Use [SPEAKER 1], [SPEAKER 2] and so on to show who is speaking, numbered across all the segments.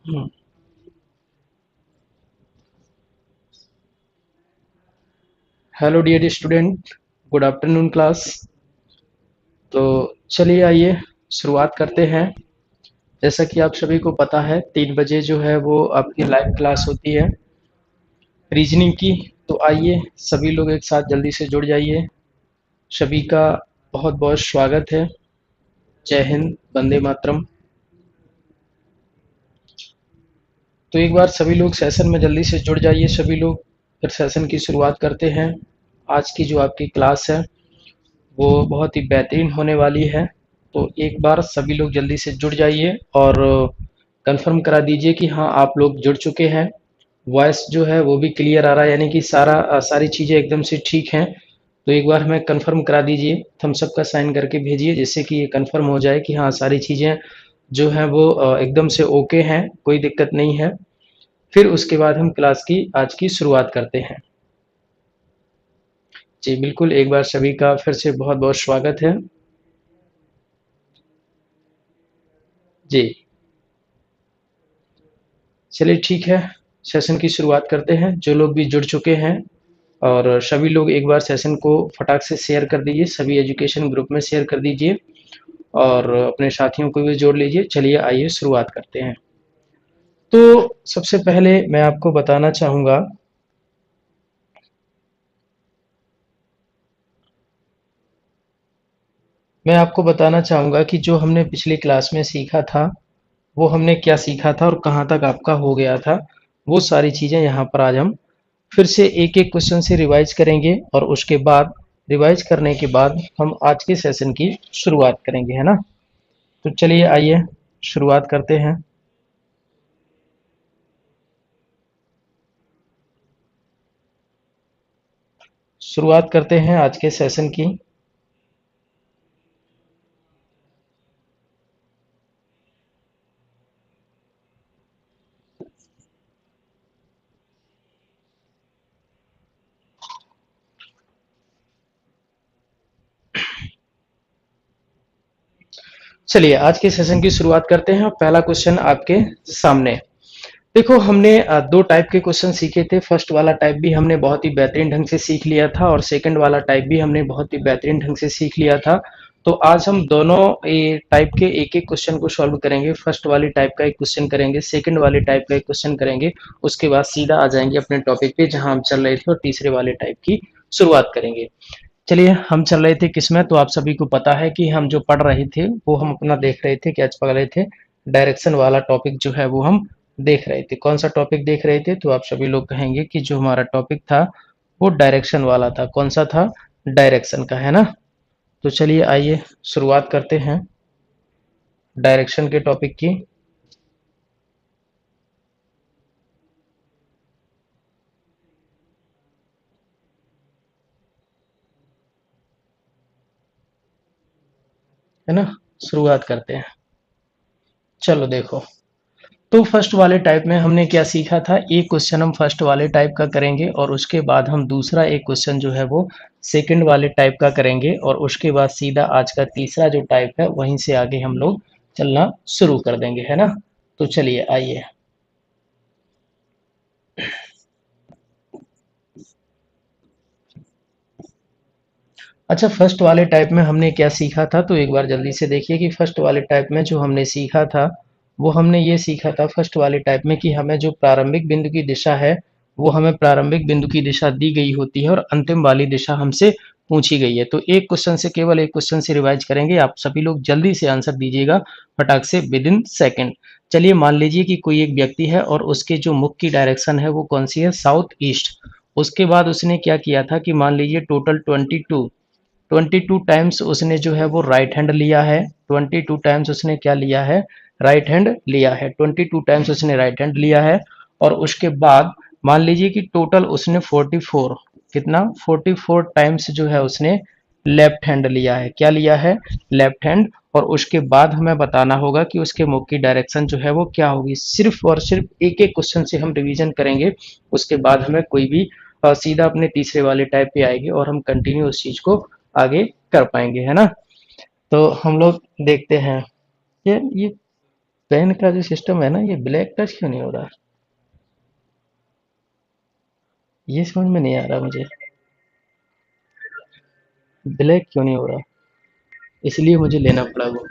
[SPEAKER 1] हम्म। Hello dear student, good afternoon class. तो चलिए आइए शुरुआत करते हैं। जैसा कि आप सभी को पता है 3 बजे जो है वो आपकी लाइव क्लास होती है रीजनिंग की। तो आइए सभी लोग एक साथ जल्दी से जुड़ जाइए। सभी का बहुत बहुत स्वागत है। जय हिंद, वंदे मातरम। तो एक बार सभी लोग सेशन में जल्दी से जुड़ जाइए सभी लोग। फिर सेशन की शुरुआत करते हैं। आज की जो आपकी क्लास है वो बहुत ही बेहतरीन होने वाली है। तो एक बार सभी लोग जल्दी से जुड़ जाइए और कंफर्म करा दीजिए कि हाँ आप लोग जुड़ चुके हैं। वॉइस जो है वो भी क्लियर आ रहा है, यानी कि सारी चीज़ें एकदम से ठीक हैं। तो एक बार हमें कंफर्म करा दीजिए, थम्स अप का साइन करके भेजिए, जिससे कि ये कंफर्म हो जाए कि हाँ सारी चीज़ें जो हैं वो एकदम से ओके हैं, कोई दिक्कत नहीं है। फिर उसके बाद हम क्लास की आज की शुरुआत करते हैं। जी बिल्कुल, एक बार सभी का फिर से बहुत बहुत स्वागत है। जी चलिए ठीक है, सेशन की शुरुआत करते हैं। जो लोग भी जुड़ चुके हैं और सभी लोग एक बार सेशन को फटाक से शेयर कर दीजिए, सभी एजुकेशन ग्रुप में शेयर कर दीजिए और अपने साथियों को भी जोड़ लीजिए। चलिए आइए शुरुआत करते हैं। तो सबसे पहले मैं आपको बताना चाहूँगा कि जो हमने पिछली क्लास में सीखा था वो हमने क्या सीखा था और कहाँ तक आपका हो गया था, वो सारी चीज़ें यहाँ पर आज हम फिर से एक एक क्वेश्चन से रिवाइज करेंगे और उसके बाद रिवाइज करने के बाद हम आज के सेशन की शुरुआत करेंगे, है ना। तो चलिए आइए शुरुआत करते हैं। शुरुआत करते हैं आज के सेशन की। चलिए आज के सेशन की शुरुआत करते हैं। पहला क्वेश्चन आपके सामने। देखो हमने दो टाइप के क्वेश्चन सीखे थे। फर्स्ट वाला टाइप भी हमने बहुत ही बेहतरीन ढंग से सीख लिया था और सेकंड वाला टाइप भी हमने बहुत ही बेहतरीन ढंग से सीख लिया था। तो आज हम दोनों टाइप के एक एक क्वेश्चन को सॉल्व करेंगे। फर्स्ट वाली टाइप का एक क्वेश्चन करेंगे, सेकंड वाले टाइप का एक क्वेश्चन करेंगे। उसके बाद सीधा आ जाएंगे अपने टॉपिक पे जहां हम चल रहे थे और तीसरे वाले टाइप की शुरुआत करेंगे। चलिए हम चल रहे थे किसमें, तो आप सभी को पता है कि हम जो पढ़ रहे थे वो हम अपना देख रहे थे, क्या पढ़ रहे थे, डायरेक्शन वाला टॉपिक जो है वो हम देख रहे थे। कौन सा टॉपिक देख रहे थे, तो आप सभी लोग कहेंगे कि जो हमारा टॉपिक था वो डायरेक्शन वाला था। कौन सा था, डायरेक्शन का, है ना। तो चलिए आइए शुरुआत करते हैं डायरेक्शन के टॉपिक की। है ना, शुरुआत करते हैं। चलो देखो, तो फर्स्ट वाले टाइप में हमने क्या सीखा था, एक क्वेश्चन हम फर्स्ट वाले टाइप का करेंगे और उसके बाद हम दूसरा एक क्वेश्चन जो है वो सेकंड वाले टाइप का करेंगे और उसके बाद सीधा आज का तीसरा जो टाइप है वहीं से आगे हम लोग चलना शुरू कर देंगे, है ना। तो चलिए आइए। अच्छा, फर्स्ट वाले टाइप में हमने क्या सीखा था, तो एक बार जल्दी से देखिए कि फर्स्ट वाले टाइप में जो हमने सीखा था वो हमने ये सीखा था फर्स्ट वाले टाइप में कि हमें जो प्रारंभिक बिंदु की दिशा है वो हमें प्रारंभिक बिंदु की दिशा दी गई होती है और अंतिम वाली दिशा हमसे पूछी गई है। तो एक क्वेश्चन से, केवल एक क्वेश्चन से रिवाइज करेंगे। आप सभी लोग जल्दी से आंसर दीजिएगा फटाक से, विद इन सेकेंड। चलिए मान लीजिए कि कोई एक व्यक्ति है और उसके जो मुख की डायरेक्शन है वो कौन सी है, साउथ ईस्ट। उसके बाद उसने क्या किया था कि मान लीजिए टोटल 22 टाइम्स उसने जो है वो राइट हैंड लिया है। 22 टाइम्स उसने क्या लिया है, राइट हैंड लिया है। 22 टाइम्स उसने राइट हैंड लिया है और उसके बाद मान लीजिए कि टोटल उसने 44, कितना, 44 टाइम्स जो है उसने लेफ्ट हैंड लिया है। क्या लिया है, लेफ्ट हैंड। और उसके बाद हमें बताना होगा कि उसके मुख की डायरेक्शन जो है वो क्या होगी। सिर्फ और सिर्फ एक एक क्वेश्चन से हम रिवीजन करेंगे, उसके बाद हमें कोई भी सीधा अपने तीसरे वाले टाइप पे आएगी और हम कंटिन्यू उस चीज को आगे कर पाएंगे, है ना। तो हम लोग देखते हैं ये। पेन का जो सिस्टम है ना, ये ब्लैक टच क्यों नहीं हो रहा, ये समझ में नहीं आ रहा मुझे, ब्लैक क्यों नहीं हो रहा, इसलिए मुझे लेना पड़ा वो।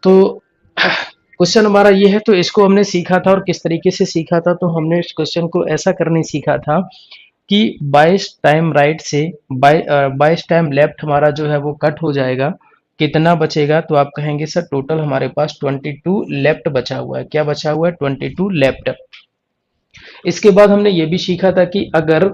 [SPEAKER 1] तो क्वेश्चन हमारा ये है, तो इसको हमने सीखा था और किस तरीके से सीखा था, तो हमने इस क्वेश्चन को ऐसा करने सीखा था कि 22 टाइम राइट से 22 टाइम लेफ्ट हमारा जो है वो कट हो जाएगा, कितना बचेगा, तो आप कहेंगे सर टोटल हमारे पास 22 लेफ्ट बचा हुआ है, क्या बचा हुआ है, 22 लेफ्ट। इसके बाद हमने ये भी सीखा था कि अगर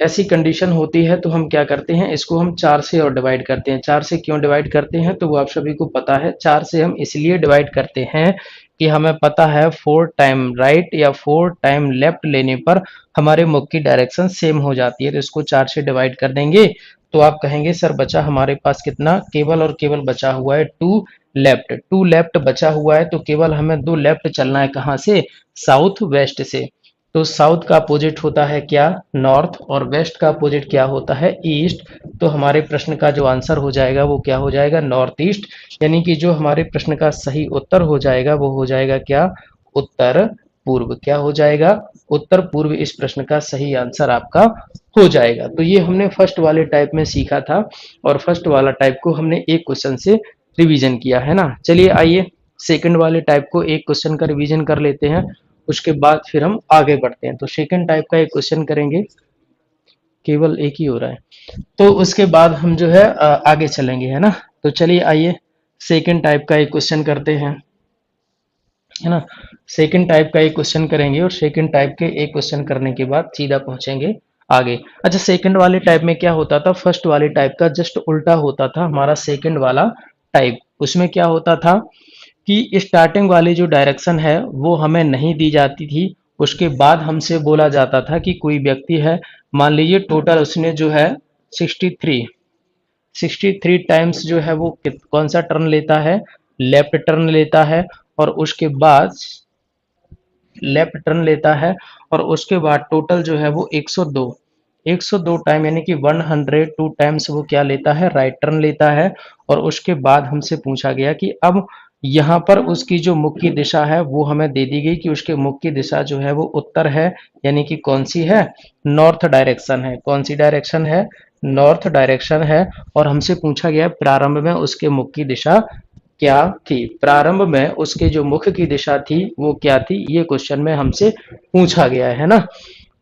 [SPEAKER 1] ऐसी कंडीशन होती है तो हम क्या करते हैं, इसको हम 4 से और डिवाइड करते हैं। 4 से क्यों डिवाइड करते हैं, तो वो आप सभी को पता है। 4 से हम इसलिए डिवाइड करते हैं कि हमें पता है 4 टाइम राइट या 4 टाइम लेफ्ट लेने पर हमारे मुख की डायरेक्शन सेम हो जाती है, तो इसको 4 से डिवाइड कर देंगे। तो आप कहेंगे सर बचा हमारे पास कितना, केवल और केवल बचा हुआ है 2 लेफ्ट। 2 लेफ्ट बचा हुआ है, तो केवल हमें 2 लेफ्ट चलना है, कहाँ से, साउथ वेस्ट से। तो साउथ का अपोजिट होता है क्या, नॉर्थ, और वेस्ट का अपोजिट क्या होता है, ईस्ट। तो हमारे प्रश्न का जो आंसर हो जाएगा वो क्या हो जाएगा, नॉर्थ ईस्ट। यानी कि जो हमारे प्रश्न का सही उत्तर हो जाएगा वो हो जाएगा क्या, उत्तर पूर्व। क्या हो जाएगा, उत्तर पूर्व, इस प्रश्न का सही आंसर आपका हो जाएगा। तो ये हमने फर्स्ट वाले टाइप में सीखा था, और फर्स्ट वाला टाइप को हमने एक क्वेश्चन से रिवीजन किया है ना। चलिए आइए सेकंड वाले टाइप को एक क्वेश्चन का रिवीजन कर लेते हैं, उसके बाद फिर हम आगे बढ़ते हैं। तो सेकंड टाइप का एक क्वेश्चन करेंगे, केवल एक ही हो रहा है, तो उसके बाद हम जो है आगे चलेंगे, है ना। तो चलिए आइए सेकंड टाइप का एक क्वेश्चन करते हैं, है ना। सेकंड टाइप का एक क्वेश्चन करेंगे, और सेकंड टाइप के एक क्वेश्चन करने के बाद सीधा पहुंचेंगे आगे। अच्छा, सेकंड वाले टाइप में क्या होता था, फर्स्ट वाले टाइप का जस्ट उल्टा होता था हमारा सेकंड वाला टाइप। उसमें क्या होता था कि स्टार्टिंग वाली जो डायरेक्शन है वो हमें नहीं दी जाती थी। उसके बाद हमसे बोला जाता था कि कोई व्यक्ति है, मान लीजिए टोटल उसने जो है 63 63 टाइम्स जो है वो कौन सा टर्न लेता है, लेफ्ट टर्न लेता है, और उसके बाद लेफ्ट टर्न लेता है, और उसके बाद टोटल जो है वो 102 102 टाइम, यानी कि 102 टाइम्स वो क्या लेता है, राइट टर्न लेता है। और उसके बाद हमसे पूछा गया कि अब यहाँ पर उसकी जो मुख की दिशा है वो हमें दे दी गई कि उसके मुख की दिशा जो है वो उत्तर है, यानी कि कौन सी है, नॉर्थ डायरेक्शन है। कौन सी डायरेक्शन है, नॉर्थ डायरेक्शन है। और हमसे पूछा गया प्रारंभ में उसके मुख की दिशा क्या थी, प्रारंभ में उसके जो मुख की दिशा थी वो क्या थी, ये क्वेश्चन में हमसे पूछा गया है ना।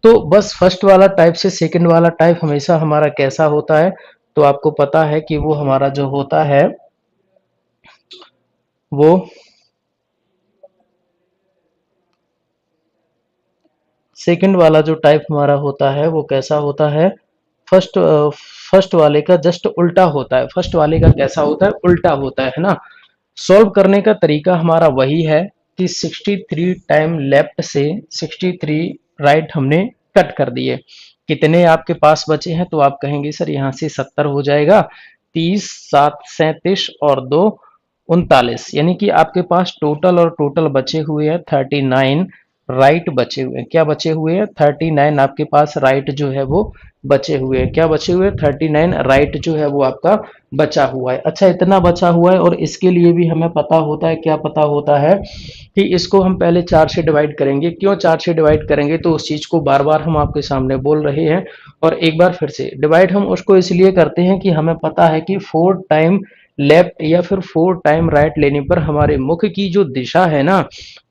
[SPEAKER 1] तो बस फर्स्ट वाला टाइप से सेकंड वाला टाइप हमेशा हमारा कैसा होता है, तो आपको पता है कि वो हमारा जो होता है वो सेकंड वाला जो टाइप हमारा होता है वो कैसा होता है, फर्स्ट फर्स्ट वाले का जस्ट उल्टा होता है। फर्स्ट वाले का कैसा होता है, उल्टा होता है ना। सॉल्व करने का तरीका हमारा वही है कि 63 टाइम लेफ्ट से 63 राइट हमने कट कर दिए। कितने आपके पास बचे हैं, तो आप कहेंगे सर यहाँ से 70 हो जाएगा, 30 7 37 और 2 39, यानी कि आपके पास टोटल और टोटल बचे हुए हैं 39 राइट बचे हुए हैं। क्या बचे हुए हैं, 39 आपके पास राइट जो है वो बचे हुए हैं। क्या बचे हुए हैं, 39 राइट जो है वो आपका बचा हुआ है। अच्छा, इतना बचा हुआ है, और इसके लिए भी हमें पता होता है, क्या पता होता है कि इसको हम पहले 4 से डिवाइड करेंगे। क्यों 4 से डिवाइड करेंगे, तो उस चीज को बार बार हम आपके सामने बोल रहे हैं, और एक बार फिर से डिवाइड हम उसको इसलिए करते हैं कि हमें पता है कि 4 टाइम लेफ्ट या फिर 4 टाइम राइट लेने पर हमारे मुख की जो दिशा है ना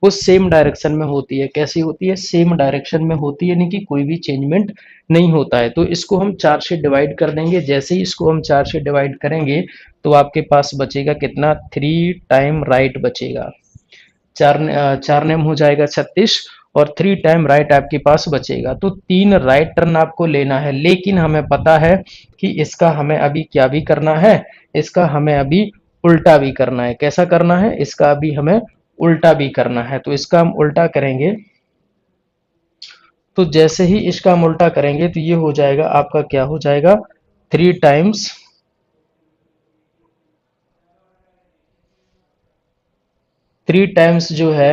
[SPEAKER 1] वो सेम डायरेक्शन में होती है। कैसी होती है, सेम डायरेक्शन में होती है, यानी कि कोई भी चेंजमेंट नहीं होता है। तो इसको हम 4 से डिवाइड कर देंगे। जैसे ही इसको हम 4 से डिवाइड करेंगे तो आपके पास बचेगा कितना, 3 टाइम राइट बचेगा। चार नेम हो जाएगा 36, और 3 टाइम राइट आपके पास बचेगा। तो 3 राइट टर्न आपको लेना है, लेकिन हमें पता है कि इसका हमें अभी क्या भी करना है, इसका हमें अभी उल्टा भी करना है। कैसा करना है, इसका अभी हमें उल्टा भी करना है। तो इसका हम उल्टा करेंगे, तो जैसे ही इसका हम उल्टा करेंगे तो ये हो जाएगा आपका, क्या हो जाएगा, 3 टाइम्स, 3 टाइम्स जो है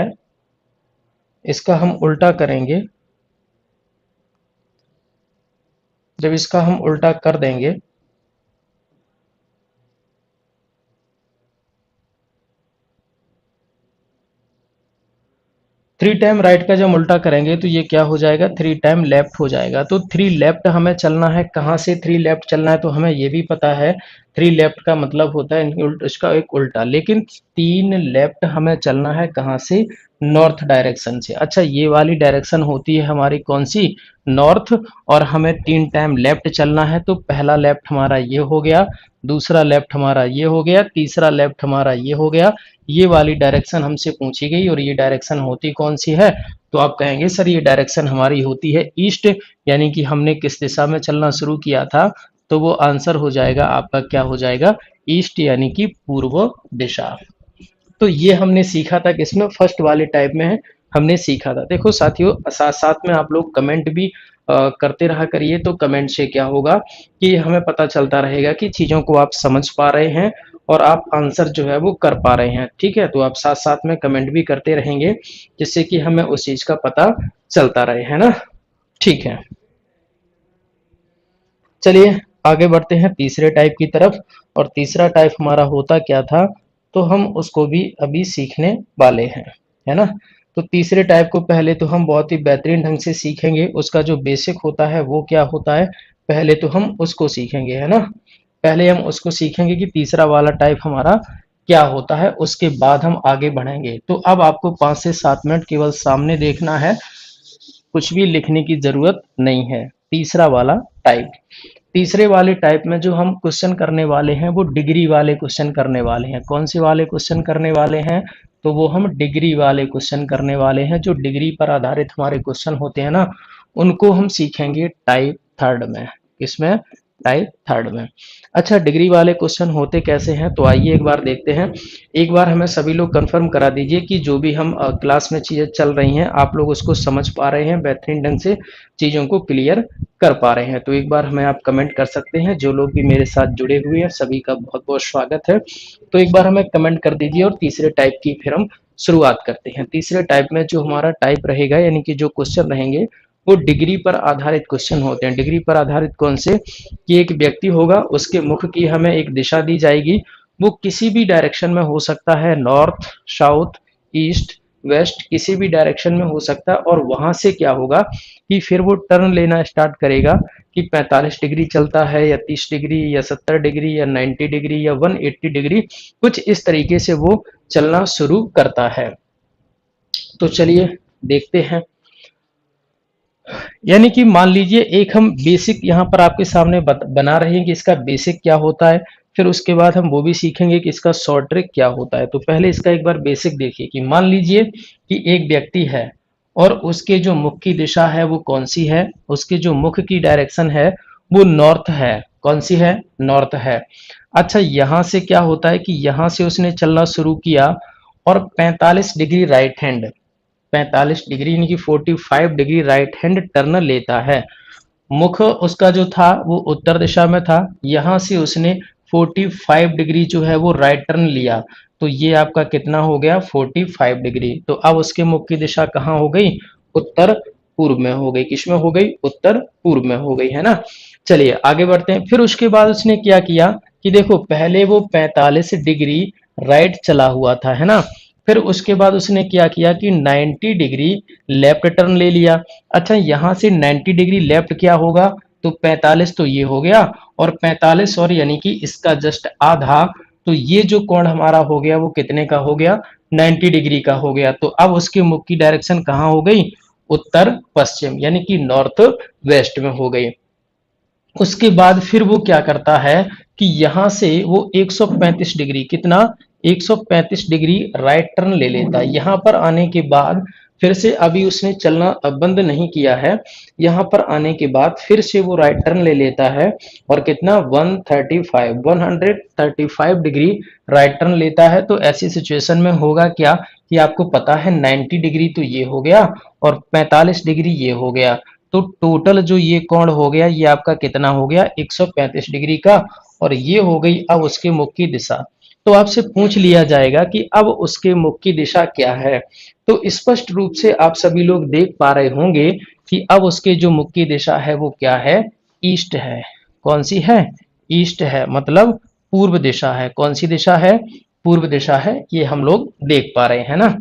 [SPEAKER 1] इसका हम उल्टा करेंगे। जब इसका हम उल्टा कर देंगे 3 टाइम राइट का जब हम उल्टा करेंगे तो ये क्या हो जाएगा, 3 टाइम लेफ्ट हो जाएगा। तो 3 लेफ्ट हमें चलना है, कहाँ से 3 लेफ्ट चलना है, तो हमें ये भी पता है 3 लेफ्ट का मतलब होता है इसका एक उल्टा, लेकिन 3 लेफ्ट हमें चलना है कहाँ से, नॉर्थ डायरेक्शन से। अच्छा, ये वाली डायरेक्शन होती है हमारी कौन सी, नॉर्थ, और हमें 3 टाइम लेफ्ट चलना है। तो पहला लेफ्ट हमारा ये हो गया, दूसरा लेफ्ट हमारा ये हो गया, तीसरा लेफ्ट हमारा ये हो गया। ये वाली डायरेक्शन हमसे पूछी गई और ये डायरेक्शन होती कौन सी है, तो आप कहेंगे सर ये डायरेक्शन हमारी होती है ईस्ट, यानी कि हमने किस दिशा में चलना शुरू किया था, तो वो आंसर हो जाएगा आपका, क्या हो जाएगा, ईस्ट यानी कि पूर्व दिशा। तो ये हमने सीखा था किसमें, फर्स्ट वाले टाइप में हमने सीखा था। देखो साथियों, साथ साथ में आप लोग कमेंट भी करते रहा करिए, तो कमेंट से क्या होगा कि हमें पता चलता रहेगा कि चीज़ों को आप समझ पा रहे हैं और आप आंसर जो है वो कर पा रहे हैं। ठीक है, तो आप साथ साथ में कमेंट भी करते रहेंगे जिससे कि हमें उस चीज़ का पता चलता रहे, है ना। ठीक है, चलिए आगे बढ़ते हैं तीसरे टाइप की तरफ। और तीसरा टाइप हमारा होता क्या था, तो हम उसको भी अभी सीखने वाले हैं, है ना। तो तीसरे टाइप को पहले तो हम बहुत ही बेहतरीन ढंग से सीखेंगे, उसका जो बेसिक होता है वो क्या होता है, पहले तो हम उसको सीखेंगे, है ना। पहले हम उसको सीखेंगे कि तीसरा वाला टाइप हमारा क्या होता है, उसके बाद हम आगे बढ़ेंगे। तो अब आपको 5 से 7 मिनट केवल सामने देखना है, कुछ भी लिखने की जरूरत नहीं है। तीसरा वाला टाइप, तीसरे वाले टाइप में जो हम क्वेश्चन करने वाले हैं वो डिग्री वाले क्वेश्चन करने वाले हैं। कौन से वाले क्वेश्चन करने वाले हैं, तो वो हम डिग्री वाले क्वेश्चन करने वाले हैं। जो डिग्री पर आधारित हमारे क्वेश्चन होते हैं ना, उनको हम सीखेंगे टाइप थर्ड में। किसमें, टाइप थर्ड में। अच्छा, डिग्री वाले क्वेश्चन होते कैसे हैं, तो आइए एक बार देखते हैं। एक बार हमें सभी लोग कंफर्म करा दीजिए कि जो भी हम क्लास में चीजें चल रही हैं आप लोग उसको समझ पा रहे हैं, बेहतरीन ढंग से चीजों को क्लियर कर पा रहे हैं। तो एक बार हमें आप कमेंट कर सकते हैं, जो लोग भी मेरे साथ जुड़े हुए हैं सभी का बहुत बहुत स्वागत है। तो एक बार हमें कमेंट कर दीजिए और तीसरे टाइप की फिर हम शुरुआत करते हैं। तीसरे टाइप में जो हमारा टाइप रहेगा, यानी कि जो क्वेश्चन रहेंगे वो डिग्री पर आधारित क्वेश्चन होते हैं। डिग्री पर आधारित कौन से, कि एक व्यक्ति होगा, उसके मुख की हमें एक दिशा दी जाएगी, वो किसी भी डायरेक्शन में हो सकता है, नॉर्थ, साउथ, ईस्ट, वेस्ट, किसी भी डायरेक्शन में हो सकता है। और वहां से क्या होगा कि फिर वो टर्न लेना स्टार्ट करेगा कि 45 डिग्री चलता है या 30 डिग्री या 70 डिग्री या 90 डिग्री या 180 डिग्री, कुछ इस तरीके से वो चलना शुरू करता है। तो चलिए देखते हैं। यानी कि मान लीजिए एक हम बेसिक यहाँ पर आपके सामने बना रहे हैं कि इसका बेसिक क्या होता है, फिर उसके बाद हम वो भी सीखेंगे कि इसका शॉर्ट ट्रिक क्या होता है। तो पहले इसका एक बार बेसिक देखिए कि मान लीजिए कि एक व्यक्ति है और उसके जो मुख की दिशा है वो कौन सी है, उसके जो मुख की डायरेक्शन है वो नॉर्थ है। कौन सी है, नॉर्थ है। अच्छा, यहाँ से क्या होता है कि यहाँ से उसने चलना शुरू किया और 45 डिग्री राइट हैंड, 45 डिग्री यानी कि 45 डिग्री राइट हैंड टर्न लेता है। मुख उसका जो था वो उत्तर दिशा में था, यहां से उसने 45 डिग्री जो है वो राइट टर्न लिया। तो ये आपका कितना हो गया, 45 डिग्री। तो अब उसके मुख की दिशा कहाँ हो गई, उत्तर पूर्व में हो गई। किसमें हो गई, उत्तर पूर्व में हो गई, है ना। चलिए आगे बढ़ते हैं। फिर उसके बाद उसने क्या किया कि देखो पहले वो 45 डिग्री राइट चला हुआ था, है ना। फिर उसके बाद उसने क्या किया कि 90 डिग्री लेफ्ट टर्न ले लिया। अच्छा, यहां से 90 डिग्री लेफ्ट क्या होगा, तो 45 तो ये हो गया, और 45 और यानी कि इसका जस्ट आधा, तो ये जो कोण हमारा हो गया वो कितने का हो गया, 90 डिग्री का हो गया। तो अब उसके मुख की डायरेक्शन कहाँ हो गई, उत्तर पश्चिम यानी कि नॉर्थ वेस्ट में हो गई। उसके बाद फिर वो क्या करता है कि यहां से वो 135 डिग्री, कितना, 135 डिग्री राइट टर्न ले लेता है। यहां पर आने के बाद फिर से अभी उसने चलना बंद नहीं किया है, यहां पर आने के बाद फिर से वो राइट टर्न ले लेता है और कितना, 135 डिग्री राइट टर्न लेता है। तो ऐसी सिचुएशन में होगा क्या कि आपको पता है 90 डिग्री तो ये हो गया और 45 डिग्री ये हो गया, तो टोटल जो ये कोण हो गया ये आपका कितना हो गया, 135 डिग्री का। और ये हो गई अब उसके मुख की दिशा। तो आपसे पूछ लिया जाएगा कि अब उसके मुख की दिशा क्या है, तो स्पष्ट रूप से आप सभी लोग देख पा रहे होंगे कि अब उसके जो मुख की दिशा है वो क्या है, ईस्ट है। कौन सी है, ईस्ट है, मतलब पूर्व दिशा है। कौन सी दिशा है, पूर्व दिशा है, ये हम लोग देख पा रहे हैं ना।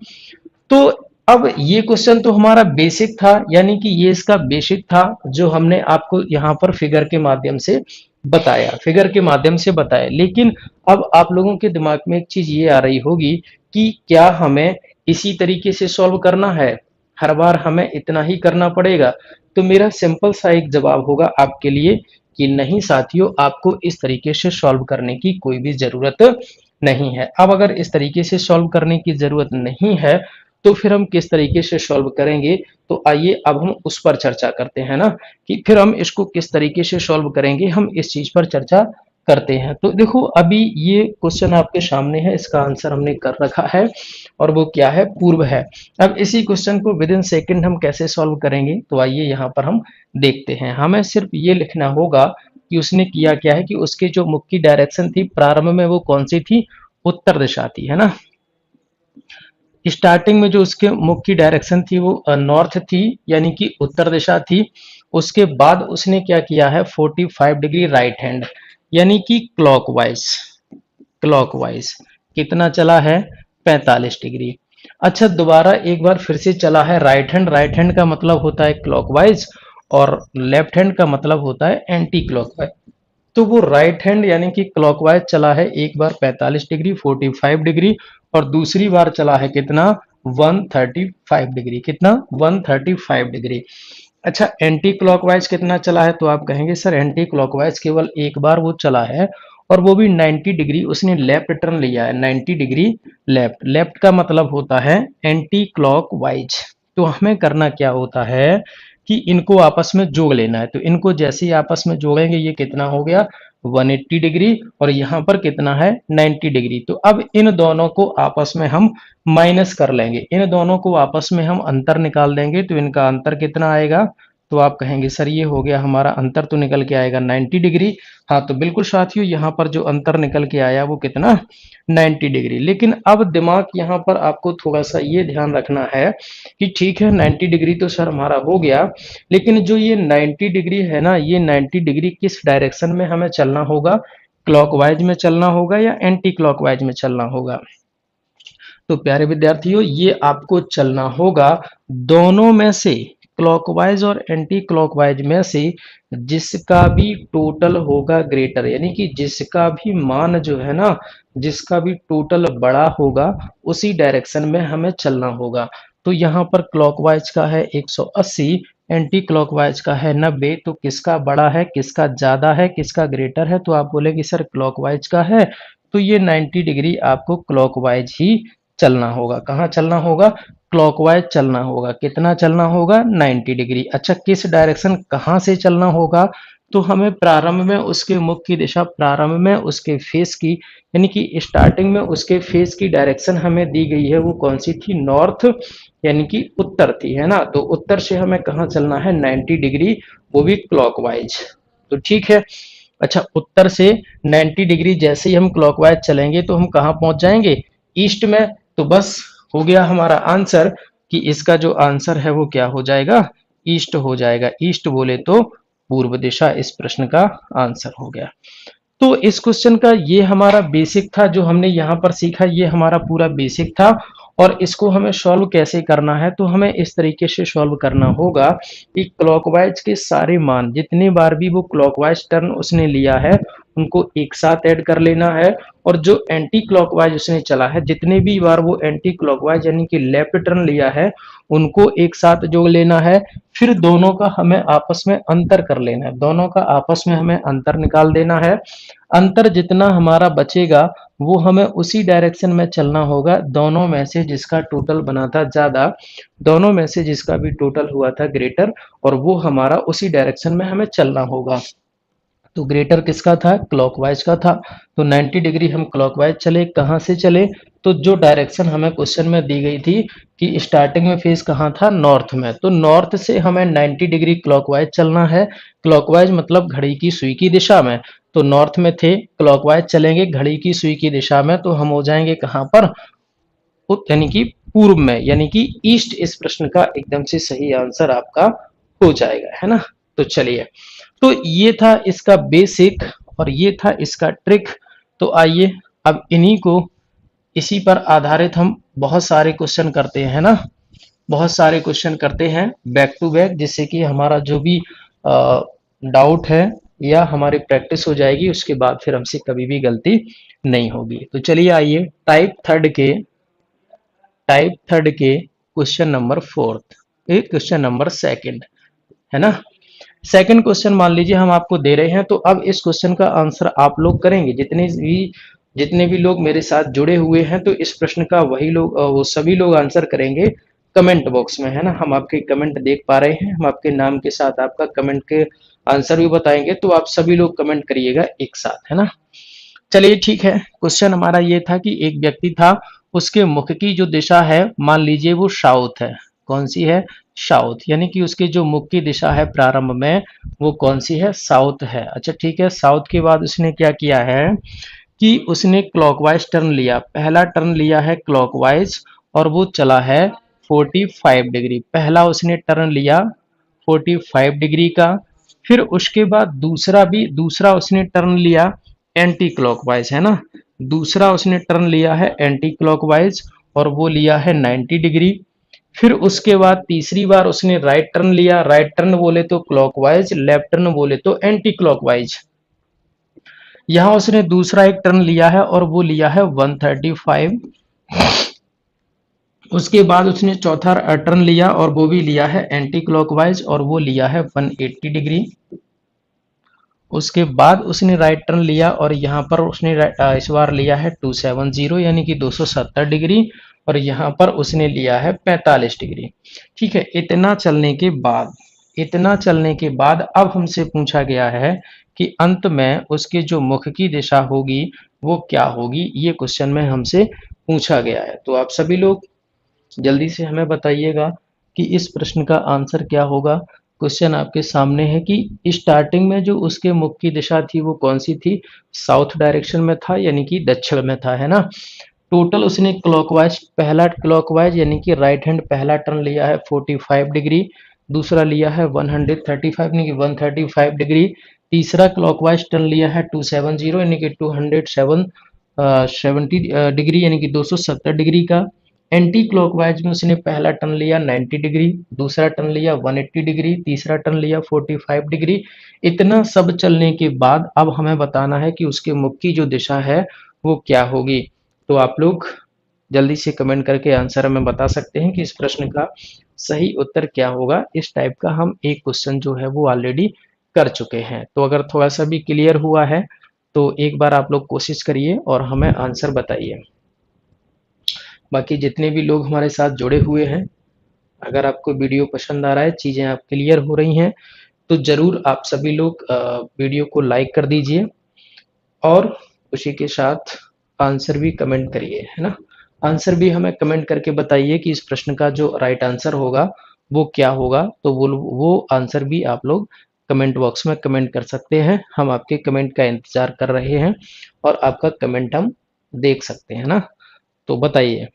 [SPEAKER 1] तो अब ये क्वेश्चन तो हमारा बेसिक था, यानी कि ये इसका बेसिक था जो हमने आपको यहाँ पर फिगर के माध्यम से बताया, फिगर के माध्यम से बताया। लेकिन अब आप लोगों के दिमाग में एक चीज ये आ रही होगी कि क्या हमें इसी तरीके से सॉल्व करना है, हर बार हमें इतना ही करना पड़ेगा? तो मेरा सिंपल सा एक जवाब होगा आपके लिए कि नहीं साथियों, आपको इस तरीके से सॉल्व करने की कोई भी जरूरत नहीं है। अब अगर इस तरीके से सॉल्व करने की जरूरत नहीं है तो फिर हम किस तरीके से सॉल्व करेंगे? तो आइए अब हम उस पर चर्चा करते हैं ना, कि फिर हम इसको किस तरीके से सॉल्व करेंगे, हम इस चीज पर चर्चा करते हैं। तो देखो अभी ये क्वेश्चन आपके सामने है, इसका आंसर हमने कर रखा है और वो क्या है? पूर्व है। अब इसी क्वेश्चन को विद इन सेकेंड हम कैसे सॉल्व करेंगे? तो आइए यहाँ पर हम देखते हैं। हमें सिर्फ ये लिखना होगा कि उसने किया क्या है, कि उसकी जो मुख की डायरेक्शन थी प्रारंभ में वो कौन सी थी? उत्तर दिशा थी, है ना। स्टार्टिंग में जो उसके मुख की डायरेक्शन थी वो नॉर्थ थी, यानी कि उत्तर दिशा थी। उसके बाद उसने क्या किया है? 45 डिग्री राइट हैंड, यानी कि क्लॉकवाइज। क्लॉकवाइज कितना चला है? 45 डिग्री। अच्छा, दोबारा एक बार फिर से चला है राइट हैंड। राइट हैंड का मतलब होता है क्लॉकवाइज और लेफ्ट हैंड का मतलब होता है एंटी क्लॉकवाइज। तो वो राइट हैंड यानी कि क्लॉकवाइज चला है एक बार 45 डिग्री 45 डिग्री, और दूसरी बार चला है कितना? 135 डिग्री। कितना? 135 डिग्री। अच्छा, एंटी क्लॉकवाइज कितना चला है? तो आप कहेंगे सर एंटी क्लॉकवाइज केवल एक बार वो चला है, और वो भी 90 डिग्री उसने लेफ्ट टर्न लिया है। 90 डिग्री लेफ्ट। लेफ्ट का मतलब होता है एंटी क्लॉकवाइज। तो हमें करना क्या होता है कि इनको आपस में जोड़ लेना है। तो इनको जैसे ही आपस में जोड़ेंगे ये कितना हो गया? 180 डिग्री, और यहाँ पर कितना है? 90 डिग्री। तो अब इन दोनों को आपस में हम माइनस कर लेंगे, इन दोनों को आपस में हम अंतर निकाल देंगे। तो इनका अंतर कितना आएगा? तो आप कहेंगे सर ये हो गया हमारा अंतर, तो निकल के आएगा 90 डिग्री। हाँ, तो बिल्कुल साथियों, यहाँ पर जो अंतर निकल के आया वो कितना? 90 डिग्री। लेकिन अब दिमाग यहाँ पर आपको थोड़ा सा ये ध्यान रखना है कि ठीक है 90 डिग्री तो सर हमारा हो गया, लेकिन जो ये 90 डिग्री है ना, ये 90 डिग्री किस डायरेक्शन में हमें चलना होगा? क्लॉकवाइज में चलना होगा या एंटी क्लॉकवाइज में चलना होगा? तो प्यारे विद्यार्थियों, ये आपको चलना होगा दोनों में से, क्लॉकवाइज और एंटी क्लॉकवाइज में से जिसका भी टोटल होगा ग्रेटर, यानी कि जिसका भी मान जो है ना, जिसका भी टोटल बड़ा होगा उसी डायरेक्शन में हमें चलना होगा। तो यहाँ पर क्लॉकवाइज का है 180, एंटी क्लॉकवाइज का है 90। तो किसका बड़ा है, किसका ज्यादा है, किसका ग्रेटर है? तो आप बोलेंगे सर क्लॉकवाइज का है। तो ये 90 डिग्री आपको क्लॉकवाइज ही चलना होगा। कहाँ चलना होगा? क्लॉकवाइज चलना होगा। कितना चलना होगा? 90 डिग्री। अच्छा, किस डायरेक्शन कहाँ से चलना होगा? तो हमें प्रारंभ में उसके मुख की दिशा, प्रारंभ में उसके फेस की, यानी कि स्टार्टिंग में उसके फेस की डायरेक्शन हमें दी गई है, वो कौन सी थी? नॉर्थ, यानी कि उत्तर थी, है ना। तो उत्तर से हमें कहाँ चलना है? 90 डिग्री, वो भी क्लॉकवाइज। तो ठीक है। अच्छा, उत्तर से 90 डिग्री जैसे ही हम क्लॉकवाइज चलेंगे तो हम कहाँ पहुंच जाएंगे? ईस्ट में। तो बस हो गया हमारा आंसर, कि इसका जो आंसर है वो क्या हो जाएगा? ईस्ट हो जाएगा। ईस्ट बोले तो पूर्व दिशा, इस प्रश्न का आंसर हो गया। तो इस क्वेश्चन का ये हमारा बेसिक था, जो हमने यहाँ पर सीखा ये हमारा पूरा बेसिक था। और इसको हमें सॉल्व कैसे करना है? तो हमें इस तरीके से सॉल्व करना होगा कि क्लॉकवाइज के सारे मान, जितनी बार भी वो क्लॉकवाइज टर्न उसने लिया है उनको एक साथ ऐड कर लेना है, और जो एंटी क्लॉकवाइज उसने चला है, जितने भी बार वो एंटी क्लॉकवाइज यानी कि लेफ्ट टर्न लिया है उनको एक साथ जोड़ लेना है। फिर दोनों का हमें आपस में अंतर कर लेना है, दोनों का आपस में हमें अंतर निकाल देना है। अंतर जितना हमारा बचेगा वो हमें उसी डायरेक्शन में चलना होगा, दोनों में से जिसका टोटल बना था ज्यादा, दोनों में से जिसका भी टोटल हुआ था ग्रेटर, और वो हमारा उसी डायरेक्शन में हमें चलना होगा। तो ग्रेटर किसका था? क्लॉकवाइज का था। तो 90 डिग्री हम क्लॉकवाइज चले। कहाँ से चले? तो जो डायरेक्शन हमें क्वेश्चन में दी गई थी कि स्टार्टिंग में फेस कहाँ था? नॉर्थ में। तो नॉर्थ से हमें 90 डिग्री क्लॉकवाइज चलना है। क्लॉकवाइज मतलब घड़ी की सुई की दिशा में। तो नॉर्थ में थे, क्लॉकवाइज चलेंगे घड़ी की सुई की दिशा में, तो हम हो जाएंगे कहाँ पर? यानी कि पूर्व में, यानी कि ईस्ट, इस प्रश्न का एकदम से सही आंसर आपका हो जाएगा, है ना। तो चलिए, तो ये था इसका बेसिक और ये था इसका ट्रिक। तो आइए अब इन्हीं को, इसी पर आधारित हम बहुत सारे क्वेश्चन करते हैं ना। बहुत सारे क्वेश्चन करते हैं बैक टू बैक, जिससे कि हमारा जो भी डाउट है या हमारी प्रैक्टिस हो जाएगी, उसके बाद फिर हमसे कभी भी गलती नहीं होगी। तो चलिए आइए टाइप थर्ड के क्वेश्चन नंबर फोर्थ, एक क्वेश्चन नंबर सेकंड, है ना। सेकंड क्वेश्चन मान लीजिए हम आपको दे रहे हैं, तो अब इस क्वेश्चन का आंसर आप लोग करेंगे। जितने भी लोग मेरे साथ जुड़े हुए हैं, तो इस प्रश्न का वही लोग वो सभी लोग आंसर करेंगे कमेंट बॉक्स में, है ना। हम आपके कमेंट देख पा रहे हैं, हम आपके नाम के साथ आपका कमेंट के आंसर भी बताएंगे, तो आप सभी लोग कमेंट करिएगा एक साथ, है ना। चलिए ठीक है, क्वेश्चन हमारा ये था कि एक व्यक्ति था, उसके मुख की जो दिशा है मान लीजिए वो साउथ है। कौन सी है? साउथ, यानी कि उसके जो मुख की दिशा है प्रारंभ में, वो कौन सी है? साउथ है। अच्छा ठीक है, साउथ के बाद उसने क्या किया है कि उसने क्लॉकवाइज टर्न लिया, पहला टर्न लिया है क्लॉकवाइज, और वो चला है 45 डिग्री। पहला उसने टर्न लिया 45 डिग्री का। फिर उसके बाद दूसरा उसने टर्न लिया एंटी क्लॉकवाइज, है ना। दूसरा उसने टर्न लिया है एंटी क्लॉकवाइज, और वो लिया है 90 डिग्री। फिर उसके बाद तीसरी बार उसने राइट टर्न लिया, राइट टर्न बोले तो क्लॉकवाइज, लेफ्ट टर्न बोले तो एंटी क्लॉकवाइज। यहाँ उसने दूसरा एक टर्न लिया है और वो लिया है 135। उसके बाद उसने चौथा टर्न लिया और वो भी लिया है एंटी क्लॉकवाइज, और वो लिया है 180 डिग्री। उसके बाद उसने राइट टर्न लिया और यहाँ पर उसने इस बार लिया है 270 यानी कि 270 डिग्री, और यहाँ पर उसने लिया है 45 डिग्री। ठीक है, इतना चलने के बाद अब हमसे पूछा गया है कि अंत में उसके जो मुख की दिशा होगी वो क्या होगी, ये क्वेश्चन में हमसे पूछा गया है। तो आप सभी लोग जल्दी से हमें बताइएगा कि इस प्रश्न का आंसर क्या होगा। क्वेश्चन आपके सामने है कि स्टार्टिंग में जो उसके मुख की दिशा थी वो कौन सी थी? साउथ डायरेक्शन में था, यानी कि दक्षिण में था, है ना। टोटल उसने क्लॉकवाइज, पहला क्लॉकवाइज यानी कि राइट हैंड पहला टर्न लिया है 45 डिग्री, दूसरा लिया है 135 यानी कि 135 डिग्री, तीसरा क्लॉकवाइज टर्न लिया है 270 यानी कि 270 डिग्री यानी कि 270 डिग्री का। एंटी क्लॉकवाइज में उसने पहला टर्न लिया 90 डिग्री, दूसरा टर्न लिया 180 डिग्री, तीसरा टर्न लिया 45 डिग्री। इतना सब चलने के बाद अब हमें बताना है कि उसके मुख की जो दिशा है वो क्या होगी। तो आप लोग जल्दी से कमेंट करके आंसर हमें बता सकते हैं कि इस प्रश्न का सही उत्तर क्या होगा। इस टाइप का हम एक क्वेश्चन जो है वो ऑलरेडी कर चुके हैं। तो अगर थोड़ा सा भी क्लियर हुआ है तो एक बार आप लोग कोशिश करिए और हमें आंसर बताइए। बाकी जितने भी लोग हमारे साथ जुड़े हुए हैं, अगर आपको वीडियो पसंद आ रहा है, चीज़ें आप क्लियर हो रही हैं, तो ज़रूर आप सभी लोग वीडियो को लाइक कर दीजिए और उसी के साथ आंसर भी कमेंट करिए, है ना। आंसर भी हमें कमेंट करके बताइए कि इस प्रश्न का जो राइट आंसर होगा वो क्या होगा। तो वो आंसर भी आप लोग कमेंट बॉक्स में कमेंट कर सकते हैं। हम आपके कमेंट का इंतजार कर रहे हैं और आपका कमेंट हम देख सकते हैं ना। तो बताइए।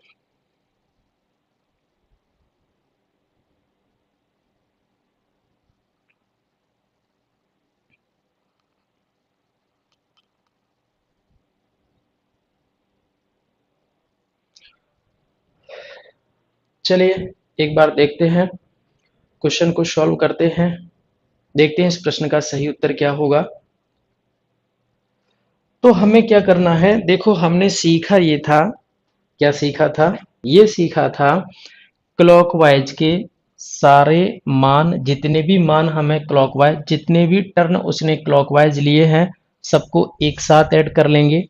[SPEAKER 1] चलिए एक बार देखते हैं, क्वेश्चन को सॉल्व करते हैं, देखते हैं इस प्रश्न का सही उत्तर क्या होगा। तो हमें क्या करना है, देखो हमने सीखा ये था, क्या सीखा था? ये सीखा था क्लॉकवाइज के सारे मान, जितने भी मान हमें क्लॉकवाइज, जितने भी टर्न उसने क्लॉकवाइज लिए हैं सबको एक साथ ऐड कर लेंगे।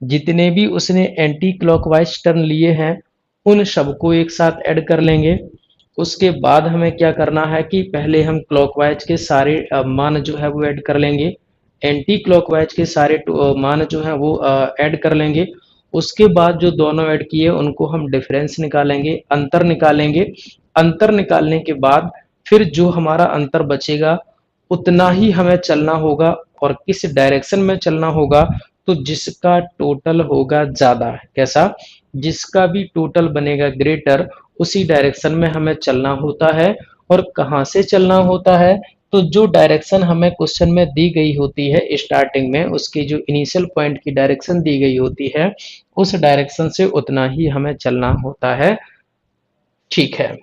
[SPEAKER 1] जितने भी उसने एंटी क्लॉकवाइज टर्न लिए हैं उन सबको एक साथ ऐड कर लेंगे। उसके बाद हमें क्या करना है कि पहले हम क्लॉकवाइज के सारे मान जो है वो ऐड कर लेंगे, एंटी क्लॉकवाइज के सारे मान जो है वो ऐड कर लेंगे। उसके बाद जो दोनों ऐड किए उनको हम डिफरेंस निकालेंगे, अंतर निकालेंगे। अंतर निकालने के बाद फिर जो हमारा अंतर बचेगा उतना ही हमें चलना होगा, और किस डायरेक्शन में चलना होगा? तो जिसका टोटल होगा ज्यादा, कैसा? जिसका भी टोटल बनेगा ग्रेटर, उसी डायरेक्शन में हमें चलना होता है। और कहाँ से चलना होता है? तो जो डायरेक्शन हमें क्वेश्चन में दी गई होती है स्टार्टिंग में, उसकी जो इनिशियल पॉइंट की डायरेक्शन दी गई होती है, उस डायरेक्शन से उतना ही हमें चलना होता है। ठीक है,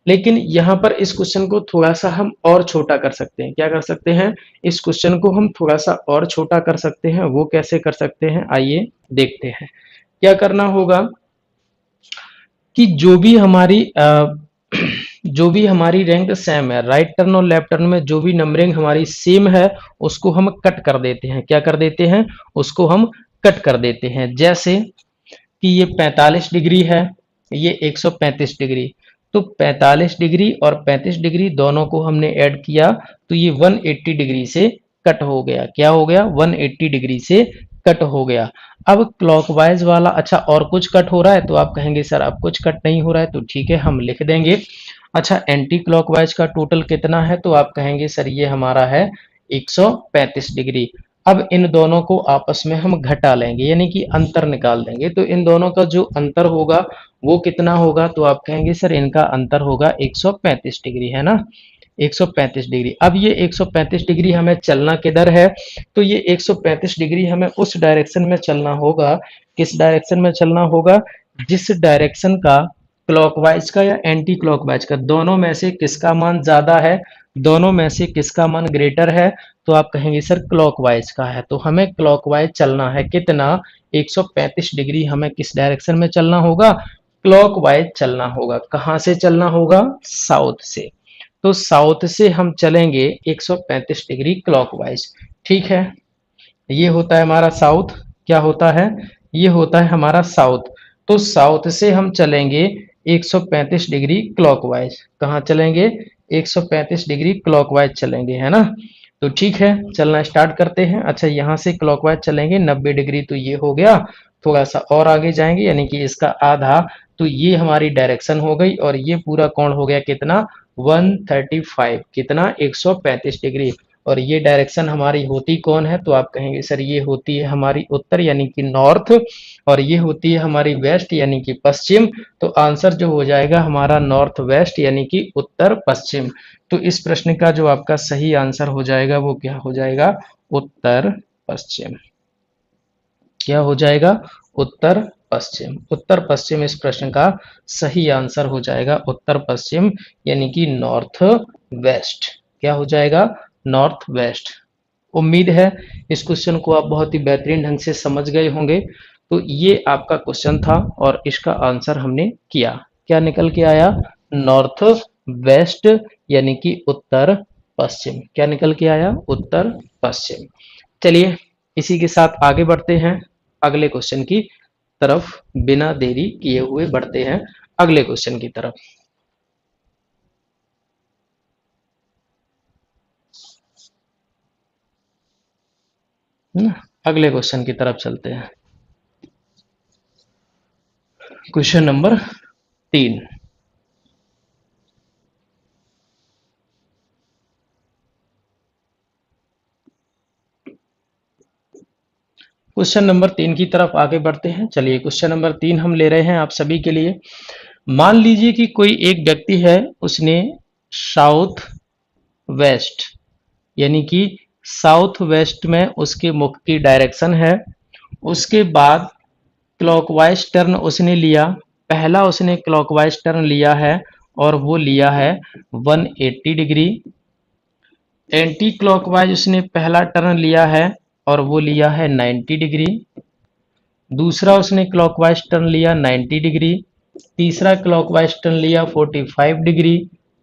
[SPEAKER 1] लेकिन यहाँ पर इस क्वेश्चन को थोड़ा सा हम और छोटा कर सकते हैं। क्या कर सकते हैं? इस क्वेश्चन को हम थोड़ा सा और छोटा कर सकते हैं। वो कैसे कर सकते हैं, आइए देखते हैं। क्या करना होगा कि जो भी हमारी रैंक सेम है, राइट टर्न और लेफ्ट टर्न में जो भी नंबरिंग हमारी सेम है, उसको हम कट कर देते हैं। क्या कर देते हैं? उसको हम कट कर देते हैं। जैसे कि ये 45 डिग्री है, ये 135 डिग्री, तो 45 डिग्री और 35 डिग्री दोनों को हमने ऐड किया तो ये 180 डिग्री से कट हो गया। क्या हो गया? 180 डिग्री से कट हो गया। अब क्लॉकवाइज वाला, अच्छा और कुछ कट हो रहा है? तो आप कहेंगे सर अब कुछ कट नहीं हो रहा है, तो ठीक है हम लिख देंगे। अच्छा एंटी क्लॉकवाइज का टोटल कितना है? तो आप कहेंगे सर ये हमारा है 135 डिग्री। अब इन दोनों को आपस में हम घटा लेंगे, यानी कि अंतर निकाल देंगे। तो इन दोनों का जो अंतर होगा वो कितना होगा? तो आप कहेंगे सर इनका अंतर होगा 135 डिग्री, है ना? 135 डिग्री। अब ये 135 डिग्री हमें चलना किधर है? तो ये 135 डिग्री हमें उस डायरेक्शन में चलना होगा। किस डायरेक्शन में चलना होगा? जिस डायरेक्शन का क्लॉकवाइज का या एंटी क्लॉकवाइज का, दोनों में से किसका मान ज्यादा है, दोनों में से किसका मान ग्रेटर है? तो आप कहेंगे सर क्लॉकवाइज का है। तो हमें क्लॉकवाइज चलना है कितना? 135 डिग्री हमें किस डायरेक्शन में चलना होगा? क्लॉकवाइज चलना होगा। कहां से चलना होगा? साउथ से। तो साउथ से हम चलेंगे 135 डिग्री क्लॉकवाइज। ठीक है, ये होता है हमारा साउथ। क्या होता है? ये होता है हमारा साउथ। तो साउथ से हम चलेंगे 135 डिग्री क्लॉकवाइज। कहाँ चलेंगे? 135 डिग्री क्लॉकवाइज चलेंगे, है ना? तो ठीक है, चलना स्टार्ट करते हैं। अच्छा यहाँ से क्लॉकवाइज चलेंगे 90 डिग्री, तो ये हो गया। थोड़ा सा और आगे जाएंगे, यानी कि इसका आधा, तो ये हमारी डायरेक्शन हो गई। और ये पूरा कोण हो गया कितना? 135। कितना? 135 डिग्री। और ये डायरेक्शन हमारी होती कौन है? तो आप कहेंगे सर ये होती है हमारी उत्तर यानी कि नॉर्थ, और ये होती है हमारी वेस्ट यानी कि पश्चिम। तो आंसर जो हो जाएगा हमारा नॉर्थ वेस्ट यानी कि उत्तर पश्चिम। तो इस प्रश्न का जो आपका सही आंसर हो जाएगा वो क्या हो जाएगा? उत्तर पश्चिम। क्या हो जाएगा? उत्तर पश्चिम। उत्तर पश्चिम इस प्रश्न का सही आंसर हो जाएगा, उत्तर पश्चिम यानी कि नॉर्थ वेस्ट। क्या हो जाएगा? North west. उम्मीद है इस क्वेश्चन को आप बहुत ही बेहतरीन ढंग से समझ गए होंगे। तो ये आपका क्वेश्चन था और इसका आंसर हमने किया। क्या निकल के आया? नॉर्थ वेस्ट यानी कि उत्तर पश्चिम। क्या निकल के आया? उत्तर पश्चिम। चलिए इसी के साथ आगे बढ़ते हैं अगले क्वेश्चन की तरफ। बिना देरी किए हुए बढ़ते हैं अगले क्वेश्चन की तरफ। अगले क्वेश्चन की तरफ चलते हैं। Question number 3। क्वेश्चन नंबर 3 की तरफ आगे बढ़ते हैं। चलिए क्वेश्चन नंबर 3 हम ले रहे हैं आप सभी के लिए। मान लीजिए कि कोई एक व्यक्ति है, उसने साउथ वेस्ट यानी कि साउथ वेस्ट में उसके मुख की डायरेक्शन है। उसके बाद क्लॉकवाइज टर्न उसने लिया। पहला उसने क्लॉकवाइज टर्न लिया है और वो लिया है 180 डिग्री। एंटी क्लॉकवाइज उसने पहला टर्न लिया है और वो लिया है 90 डिग्री। दूसरा उसने क्लॉकवाइज टर्न लिया 90 डिग्री। तीसरा क्लॉकवाइज टर्न लिया 45 डिग्री।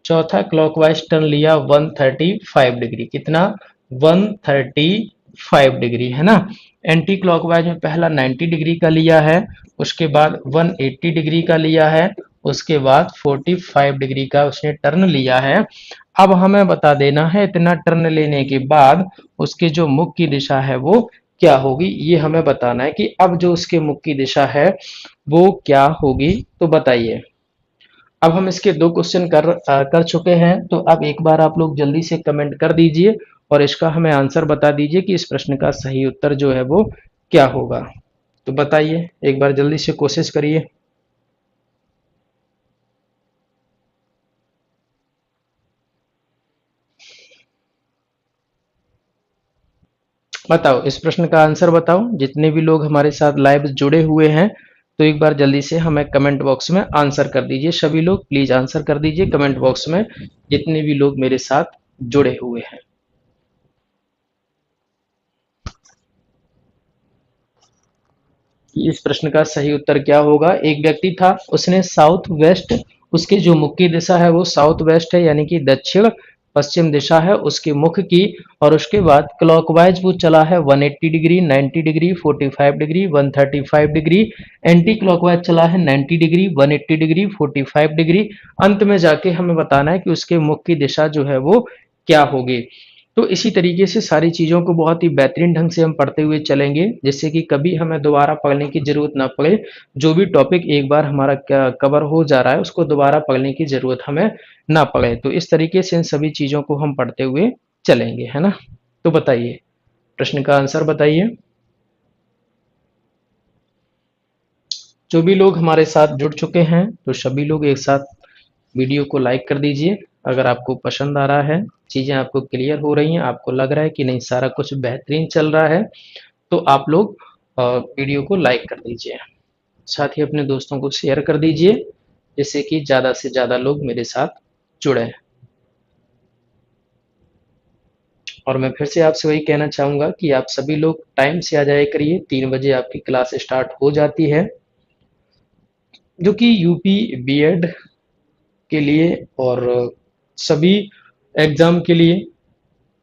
[SPEAKER 1] चौथा क्लॉकवाइज टर्न लिया 135 डिग्री। कितना? 135 डिग्री, है ना? एंटी क्लॉकवाइज में पहला 90 डिग्री का लिया है, उसके बाद 180 डिग्री का लिया है, उसके बाद 45 डिग्री का उसने टर्न लिया है। अब हमें बता देना है इतना टर्न लेने के बाद उसके जो मुख की दिशा है वो क्या होगी, ये हमें बताना है कि अब जो उसके मुख की दिशा है वो क्या होगी। तो बताइए। अब हम इसके दो क्वेश्चन कर चुके हैं, तो अब एक बार आप लोग जल्दी से कमेंट कर दीजिए और इसका हमें आंसर बता दीजिए कि इस प्रश्न का सही उत्तर जो है वो क्या होगा। तो बताइए, एक बार जल्दी से कोशिश करिए। बताओ, इस प्रश्न का आंसर बताओ। जितने भी लोग हमारे साथ लाइव जुड़े हुए हैं तो एक बार जल्दी से हमें कमेंट बॉक्स में आंसर कर दीजिए। सभी लोग प्लीज आंसर कर दीजिए कमेंट बॉक्स में, जितने भी लोग मेरे साथ जुड़े हुए हैं। इस प्रश्न का सही उत्तर क्या होगा? एक व्यक्ति था, उसने साउथ वेस्ट, उसकी जो मुख की दिशा है वो साउथ वेस्ट है, यानी कि दक्षिण पश्चिम दिशा है उसके मुख की। और उसके बाद क्लॉकवाइज वो चला है 180 degree, 90 degree, 45 degree, 135 degree. Anti clockwise चला है 90 डिग्री, 180 डिग्री, 45 डिग्री। अंत में जाके हमें बताना है कि उसके मुख की दिशा जो है वो क्या होगी। तो इसी तरीके से सारी चीज़ों को बहुत ही बेहतरीन ढंग से हम पढ़ते हुए चलेंगे, जिससे कि कभी हमें दोबारा पढ़ने की ज़रूरत ना पड़े। जो भी टॉपिक एक बार हमारा कवर हो जा रहा है, उसको दोबारा पढ़ने की ज़रूरत हमें ना पड़े। तो इस तरीके से इन सभी चीज़ों को हम पढ़ते हुए चलेंगे, है ना? तो बताइए, प्रश्न का आंसर बताइए। जो भी लोग हमारे साथ जुड़ चुके हैं, तो सभी लोग एक साथ वीडियो को लाइक कर दीजिए। अगर आपको पसंद आ रहा है, चीज़ें आपको क्लियर हो रही हैं, आपको लग रहा है कि नहीं सारा कुछ बेहतरीन चल रहा है, तो आप लोग वीडियो को लाइक कर दीजिए। साथ ही अपने दोस्तों को शेयर कर दीजिए, जिससे कि ज़्यादा से ज़्यादा लोग मेरे साथ जुड़े। और मैं फिर से आपसे वही कहना चाहूँगा कि आप सभी लोग टाइम से आ जाया करिए। 3 बजे आपकी क्लास स्टार्ट हो जाती है, जो कि यूपी बीएड के लिए और सभी एग्ज़ाम के लिए,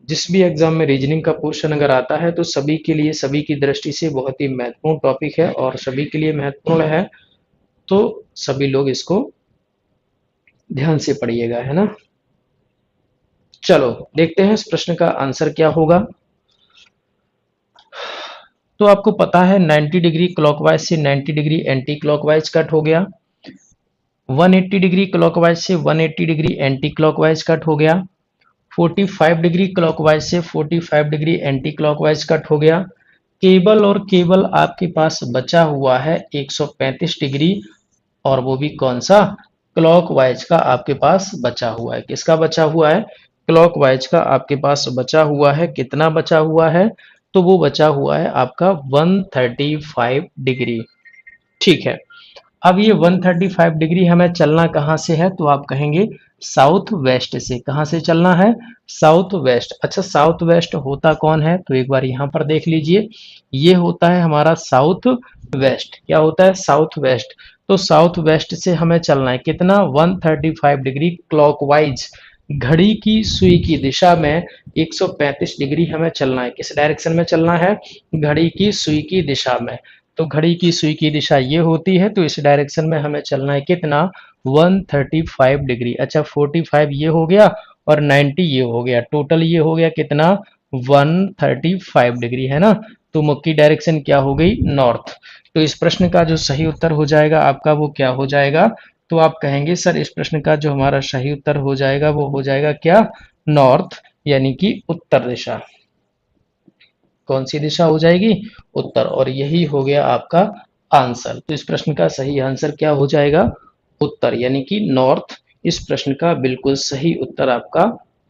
[SPEAKER 1] जिस भी एग्ज़ाम में रीजनिंग का पोर्शन अगर आता है तो सभी के लिए, सभी की दृष्टि से बहुत ही महत्वपूर्ण टॉपिक है और सभी के लिए महत्वपूर्ण है। तो सभी लोग इसको ध्यान से पढ़िएगा, है ना? चलो देखते हैं इस प्रश्न का आंसर क्या होगा। तो आपको पता है 90 डिग्री क्लॉकवाइज से 90 डिग्री एंटी क्लॉकवाइज कट हो गया, 180 डिग्री क्लॉकवाइज से 180 डिग्री एंटी क्लॉकवाइज कट हो गया, 45 डिग्री क्लॉकवाइज से 45 डिग्री एंटी क्लॉकवाइज कट हो गया। केवल और केवल आपके पास बचा हुआ है 135 डिग्री, और वो भी कौन सा? क्लॉकवाइज का आपके पास बचा हुआ है। किसका बचा हुआ है? क्लॉकवाइज का आपके पास बचा हुआ है। कितना बचा हुआ है? तो वो बचा हुआ है आपका 135 डिग्री। ठीक है। अब ये 135 डिग्री हमें चलना कहाँ से है? तो आप कहेंगे साउथ वेस्ट से। कहाँ से चलना है? South west. अच्छा, साउथ वेस्ट होता कौन है? तो एक बार यहाँ पर देख लीजिए, ये होता है हमारा साउथ वेस्ट। क्या होता है? South west. तो साउथ वेस्ट से हमें चलना है कितना? 135 डिग्री क्लॉकवाइज, घड़ी की सुई की दिशा में 135 डिग्री हमें चलना है। किस डायरेक्शन में चलना है? घड़ी की सुई की दिशा में। तो घड़ी की सुई की दिशा ये होती है, तो इस डायरेक्शन में हमें चलना है कितना? 135 डिग्री। अच्छा, 45 ये हो गया और 90 ये हो गया, टोटल ये हो गया कितना? 135 डिग्री, है ना? तो मुख की डायरेक्शन क्या हो गई? नॉर्थ। तो इस प्रश्न का जो सही उत्तर हो जाएगा आपका, वो क्या हो जाएगा? तो आप कहेंगे सर इस प्रश्न का जो हमारा सही उत्तर हो जाएगा वो हो जाएगा क्या? नॉर्थ, यानी कि उत्तर दिशा। कौन सी दिशा हो जाएगी? उत्तर। और यही हो गया आपका आंसर। तो इस प्रश्न का सही आंसर क्या हो जाएगा? उत्तर, यानी कि नॉर्थ। इस प्रश्न का बिल्कुल सही उत्तर आपका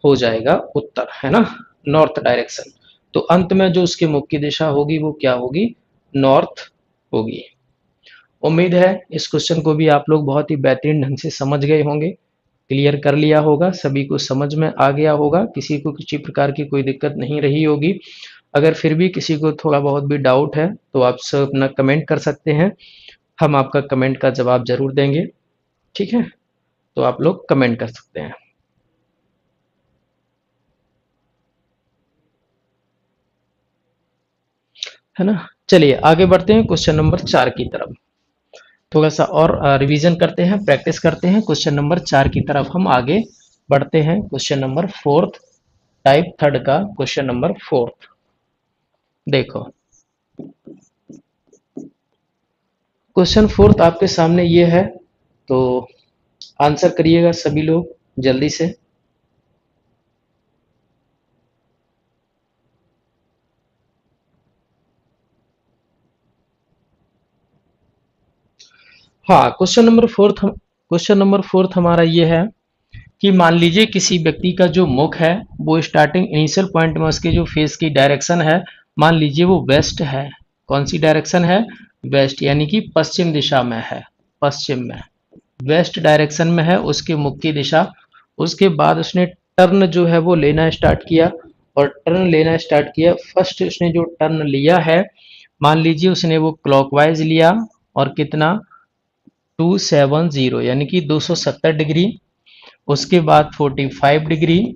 [SPEAKER 1] हो जाएगा उत्तर, है ना? North direction. तो अंत में जो उसके मुख की दिशा होगी वो क्या होगी? नॉर्थ होगी। उम्मीद है इस क्वेश्चन को भी आप लोग बहुत ही बेहतरीन ढंग से समझ गए होंगे, क्लियर कर लिया होगा, सभी को समझ में आ गया होगा, किसी को किसी प्रकार की कोई दिक्कत नहीं रही होगी। अगर फिर भी किसी को थोड़ा बहुत भी डाउट है तो आप सब अपना कमेंट कर सकते हैं, हम आपका कमेंट का जवाब जरूर देंगे। ठीक है, तो आप लोग कमेंट कर सकते हैं, है ना? चलिए आगे बढ़ते हैं क्वेश्चन नंबर 4 की तरफ। थोड़ा सा और रिवीजन करते हैं, प्रैक्टिस करते हैं। क्वेश्चन नंबर 4 की तरफ हम आगे बढ़ते हैं। Question number fourth, type third का क्वेश्चन नंबर फोर्थ। देखो, क्वेश्चन फोर्थ आपके सामने ये है, तो आंसर करिएगा सभी लोग जल्दी से। हाँ, क्वेश्चन नंबर फोर्थ हमारा ये है कि मान लीजिए किसी व्यक्ति का जो मुख है वो स्टार्टिंग इनिशियल पॉइंट में उसके जो फेस की डायरेक्शन है, मान लीजिए वो वेस्ट है। कौन सी डायरेक्शन है? वेस्ट यानी कि पश्चिम दिशा में है, पश्चिम में, वेस्ट डायरेक्शन में है उसकी मुख की दिशा। उसके बाद उसने टर्न जो है वो लेना स्टार्ट किया, और टर्न लेना स्टार्ट किया। फर्स्ट उसने जो टर्न लिया है, मान लीजिए उसने वो क्लॉकवाइज लिया, और कितना, 270 यानी कि 270 डिग्री। उसके बाद 45 डिग्री,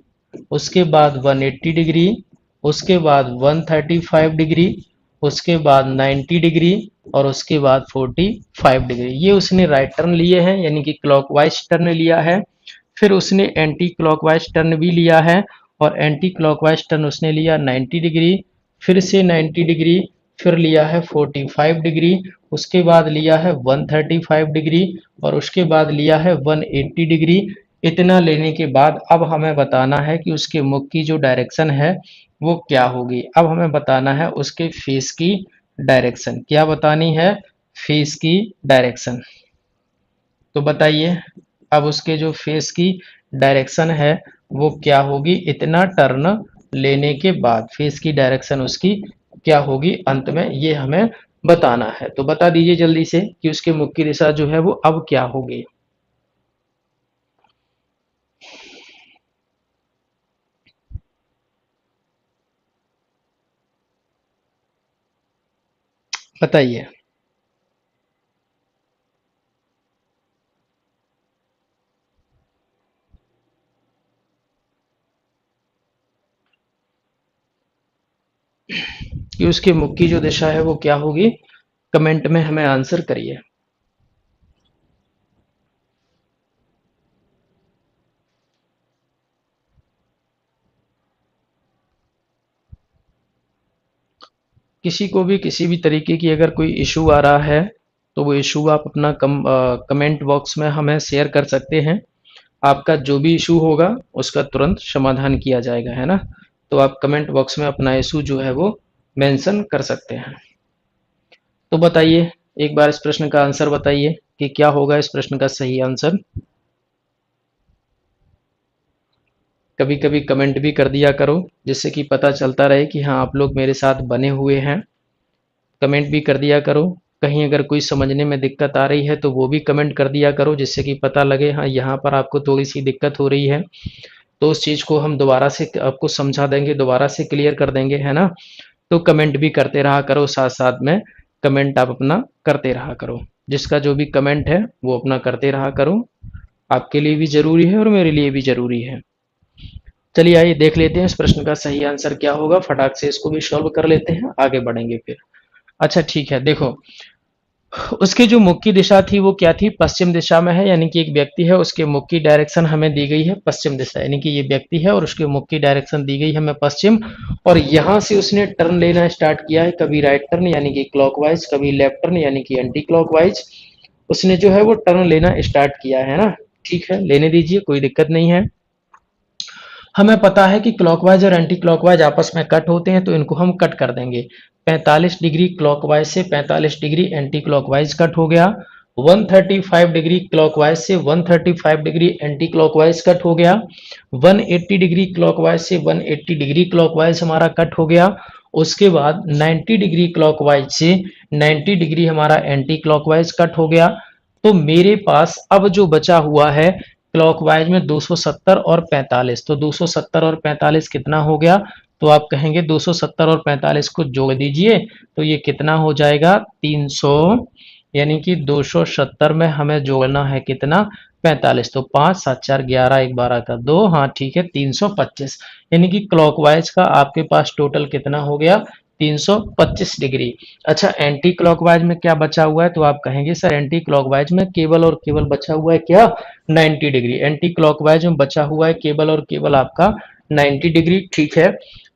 [SPEAKER 1] उसके बाद 180 डिग्री, उसके बाद 135 डिग्री, उसके बाद 90 डिग्री, और उसके बाद 45 डिग्री। ये उसने राइट टर्न लिए हैं, यानी कि क्लॉकवाइज टर्न लिया है। फिर उसने एंटी क्लॉकवाइज टर्न भी लिया है, और एंटी क्लॉकवाइज टर्न उसने लिया 90 डिग्री, फिर से 90 डिग्री, फिर लिया है 45 डिग्री, उसके बाद लिया है 135 डिग्री, और उसके बाद लिया है 180 डिग्री। इतना लेने के बाद अब हमें बताना है कि उसके मुख की जो डायरेक्शन है वो क्या होगी। अब हमें बताना है उसके फेस की डायरेक्शन। क्या बतानी है? फेस की डायरेक्शन। तो बताइए, अब उसके जो फेस की डायरेक्शन है वो क्या होगी इतना टर्न लेने के बाद, फेस की डायरेक्शन उसकी क्या होगी अंत में, ये हमें बताना है। तो बता दीजिए जल्दी से कि उसके मुख की दिशा जो है वो अब क्या होगी। बताइए। कि उसके मुख की जो दिशा है वो क्या होगी, कमेंट में हमें आंसर करिए। किसी को भी किसी भी तरीके की अगर कोई इशू आ रहा है, तो वो इशू आप अपना कमेंट बॉक्स में हमें शेयर कर सकते हैं। आपका जो भी इशू होगा उसका तुरंत समाधान किया जाएगा, है ना। तो आप कमेंट बॉक्स में अपना इशू जो है वो मेंशन कर सकते हैं। तो बताइए, एक बार इस प्रश्न का आंसर बताइए कि क्या होगा इस प्रश्न का सही आंसर। कभी कभी कमेंट भी कर दिया करो, जिससे कि पता चलता रहे कि हाँ आप लोग मेरे साथ बने हुए हैं। कमेंट भी कर दिया करो। कहीं अगर कोई समझने में दिक्कत आ रही है तो वो भी कमेंट कर दिया करो, जिससे कि पता लगे हाँ यहाँ पर आपको थोड़ी सी दिक्कत हो रही है। तो उस चीज़ को हम दोबारा से आपको समझा देंगे, दोबारा से क्लियर कर देंगे, है ना। तो कमेंट भी करते रहा करो, साथ साथ में कमेंट आप अपना करते रहा करो। जिसका जो भी कमेंट है वो अपना करते रहा करो। आपके लिए भी ज़रूरी है और मेरे लिए भी ज़रूरी है। चलिए आइए देख लेते हैं इस प्रश्न का सही आंसर क्या होगा। फटाक से इसको भी सॉल्व कर लेते हैं, आगे बढ़ेंगे फिर। अच्छा ठीक है, देखो उसके जो मुख की दिशा थी वो क्या थी, पश्चिम दिशा में है। यानी कि एक व्यक्ति है, उसके मुख की डायरेक्शन हमें दी गई है पश्चिम दिशा, यानी कि ये व्यक्ति है और उसके मुख की डायरेक्शन दी गई है हमें पश्चिम। और यहाँ से उसने टर्न लेना स्टार्ट किया है, कभी राइट टर्न यानी कि क्लॉकवाइज, कभी लेफ्ट टर्न यानी कि एंटी क्लॉकवाइज। उसने जो है वो टर्न लेना स्टार्ट किया है ना। ठीक है, लेने दीजिए, कोई दिक्कत नहीं है। हमें पता है कि क्लॉकवाइज और एंटी क्लॉकवाइज आपस में कट होते हैं, तो इनको हम कट कर देंगे। 45 डिग्री क्लॉकवाइज से 45 डिग्री एंटी क्लॉकवाइज कट हो गया। 135 डिग्री क्लॉकवाइज से 135 डिग्री एंटी क्लॉकवाइज कट हो गया। 180 डिग्री क्लॉकवाइज से 180 डिग्री क्लॉकवाइज हमारा कट हो गया। उसके बाद 90 डिग्री क्लॉकवाइज से 90 डिग्री हमारा एंटी क्लॉकवाइज कट हो गया। तो मेरे पास अब जो बचा हुआ है क्लॉकवाइज में 270 और 45, तो 270 और 45 कितना हो गया, तो आप कहेंगे 270 और 45 को जोड़ दीजिए, तो ये कितना हो जाएगा 300। यानी कि 270 में हमें जोड़ना है कितना, 45। तो 5 7 4 11, 1 12 का 2, हाँ ठीक है 325। यानी कि क्लॉकवाइज का आपके पास टोटल कितना हो गया, 325 डिग्री। अच्छा एंटी क्लॉकवाइज में क्या बचा हुआ है, तो आप कहेंगे सर एंटी क्लॉकवाइज में केवल और केवल बचा हुआ है क्या, 90 डिग्री। एंटी क्लॉकवाइज में बचा हुआ है केवल और केवल आपका 90 डिग्री। ठीक है,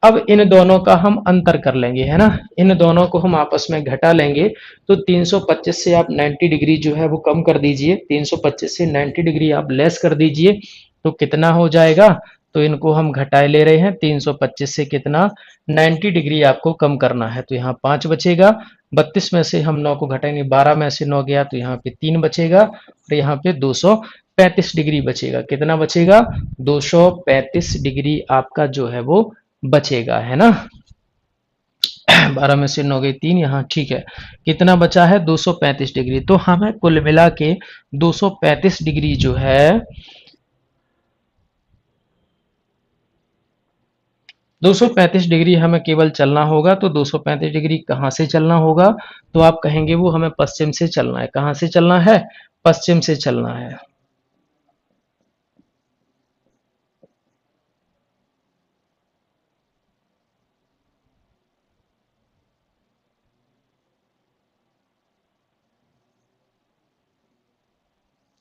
[SPEAKER 1] अब इन दोनों का हम अंतर कर लेंगे, है ना। इन दोनों को हम आपस में घटा लेंगे। तो 325 से आप 90 डिग्री जो है वो कम कर दीजिए, 325 से 90 डिग्री आप लेस कर दीजिए, तो कितना हो जाएगा। तो इनको हम घटाए ले रहे हैं, 325 से कितना, 90 डिग्री आपको कम करना है, तो यहाँ 5 बचेगा। 32 में से हम 9 को घटाएंगे, 12 में से 9 गया तो यहाँ पे 3 बचेगा, और यहाँ पे 235 डिग्री बचेगा। कितना बचेगा, 235 डिग्री आपका जो है वो बचेगा, है ना। 12 में से 9 गई 3 यहाँ, ठीक है। कितना बचा है? 235 डिग्री। तो हमें कुल मिला के 235 डिग्री जो है 235 डिग्री हमें केवल चलना होगा। तो 235 डिग्री कहाँ से चलना होगा? तो आप कहेंगे वो हमें पश्चिम से चलना है। कहाँ से चलना है? पश्चिम से चलना है।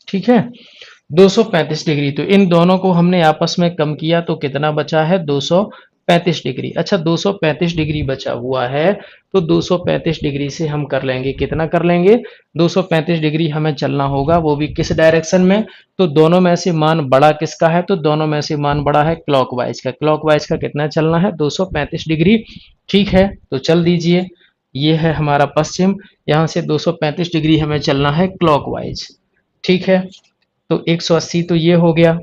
[SPEAKER 1] ठीक है, 235 डिग्री। तो इन दोनों को हमने आपस में कम किया तो कितना बचा है? 235 डिग्री। अच्छा, 235 डिग्री बचा हुआ है, तो 235 डिग्री से हम कर लेंगे, कितना कर लेंगे? 235 डिग्री हमें चलना होगा, वो भी किस डायरेक्शन में? तो दोनों में से मान बड़ा किसका है? तो दोनों में से मान बड़ा है क्लॉकवाइज का। क्लॉकवाइज का कितना चलना है? 235 डिग्री। ठीक है, तो चल दीजिए। ये है हमारा पश्चिम, यहाँ से 235 डिग्री हमें चलना है क्लॉकवाइज। ठीक है, तो 180 तो ये हो गया,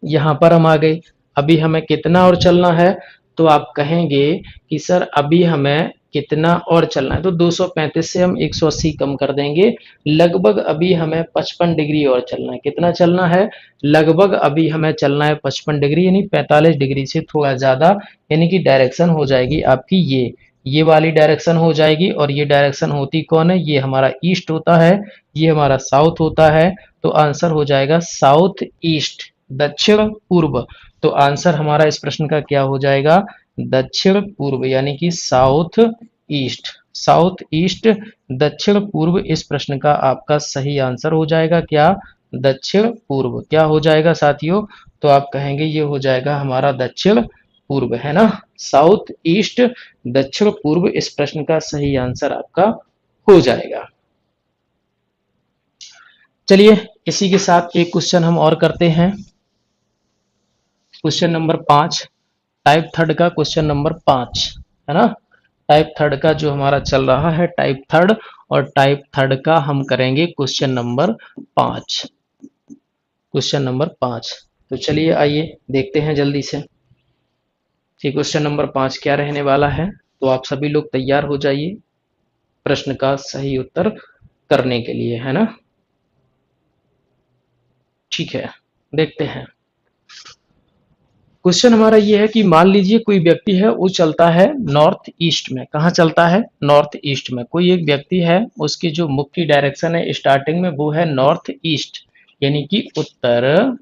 [SPEAKER 1] यहां पर हम आ गए। अभी हमें कितना और चलना है? तो आप कहेंगे कि सर अभी हमें कितना और चलना है? तो 235 से हम 180 कम कर देंगे, लगभग अभी हमें 55 डिग्री और चलना है। कितना चलना है? लगभग अभी हमें चलना है 55 डिग्री, यानी 45 डिग्री से थोड़ा ज्यादा, यानी कि डायरेक्शन हो जाएगी आपकी ये वाली डायरेक्शन हो जाएगी। और ये डायरेक्शन होती कौन है? ये हमारा ईस्ट होता है, ये हमारा साउथ होता है। तो आंसर हो जाएगा साउथ ईस्ट, दक्षिण पूर्व। तो आंसर हमारा इस प्रश्न का क्या हो जाएगा? दक्षिण पूर्व, यानी कि साउथ ईस्ट। साउथ ईस्ट, दक्षिण पूर्व, इस प्रश्न का आपका सही आंसर हो जाएगा क्या? दक्षिण पूर्व। क्या हो जाएगा साथियों? तो आप कहेंगे ये हो जाएगा हमारा दक्षिण पूर्व, है ना। साउथ ईस्ट, दक्षिण पूर्व, इस प्रश्न का सही आंसर आपका हो जाएगा। चलिए इसी के साथ एक क्वेश्चन हम और करते हैं। क्वेश्चन नंबर 5, टाइप थर्ड का क्वेश्चन नंबर 5, है ना। टाइप थर्ड का जो हमारा चल रहा है टाइप थर्ड, और टाइप थर्ड का हम करेंगे क्वेश्चन नंबर 5। क्वेश्चन नंबर 5, तो चलिए आइए देखते हैं जल्दी से कि क्वेश्चन नंबर 5 क्या रहने वाला है। तो आप सभी लोग तैयार हो जाइए प्रश्न का सही उत्तर करने के लिए, है ना। ठीक है, देखते हैं। क्वेश्चन हमारा ये है कि मान लीजिए कोई व्यक्ति है, वो चलता है नॉर्थ ईस्ट में। कहाँ चलता है? नॉर्थ ईस्ट में। कोई एक व्यक्ति है, उसकी जो मुख्य डायरेक्शन है स्टार्टिंग में वो है नॉर्थ ईस्ट, यानी कि उत्तर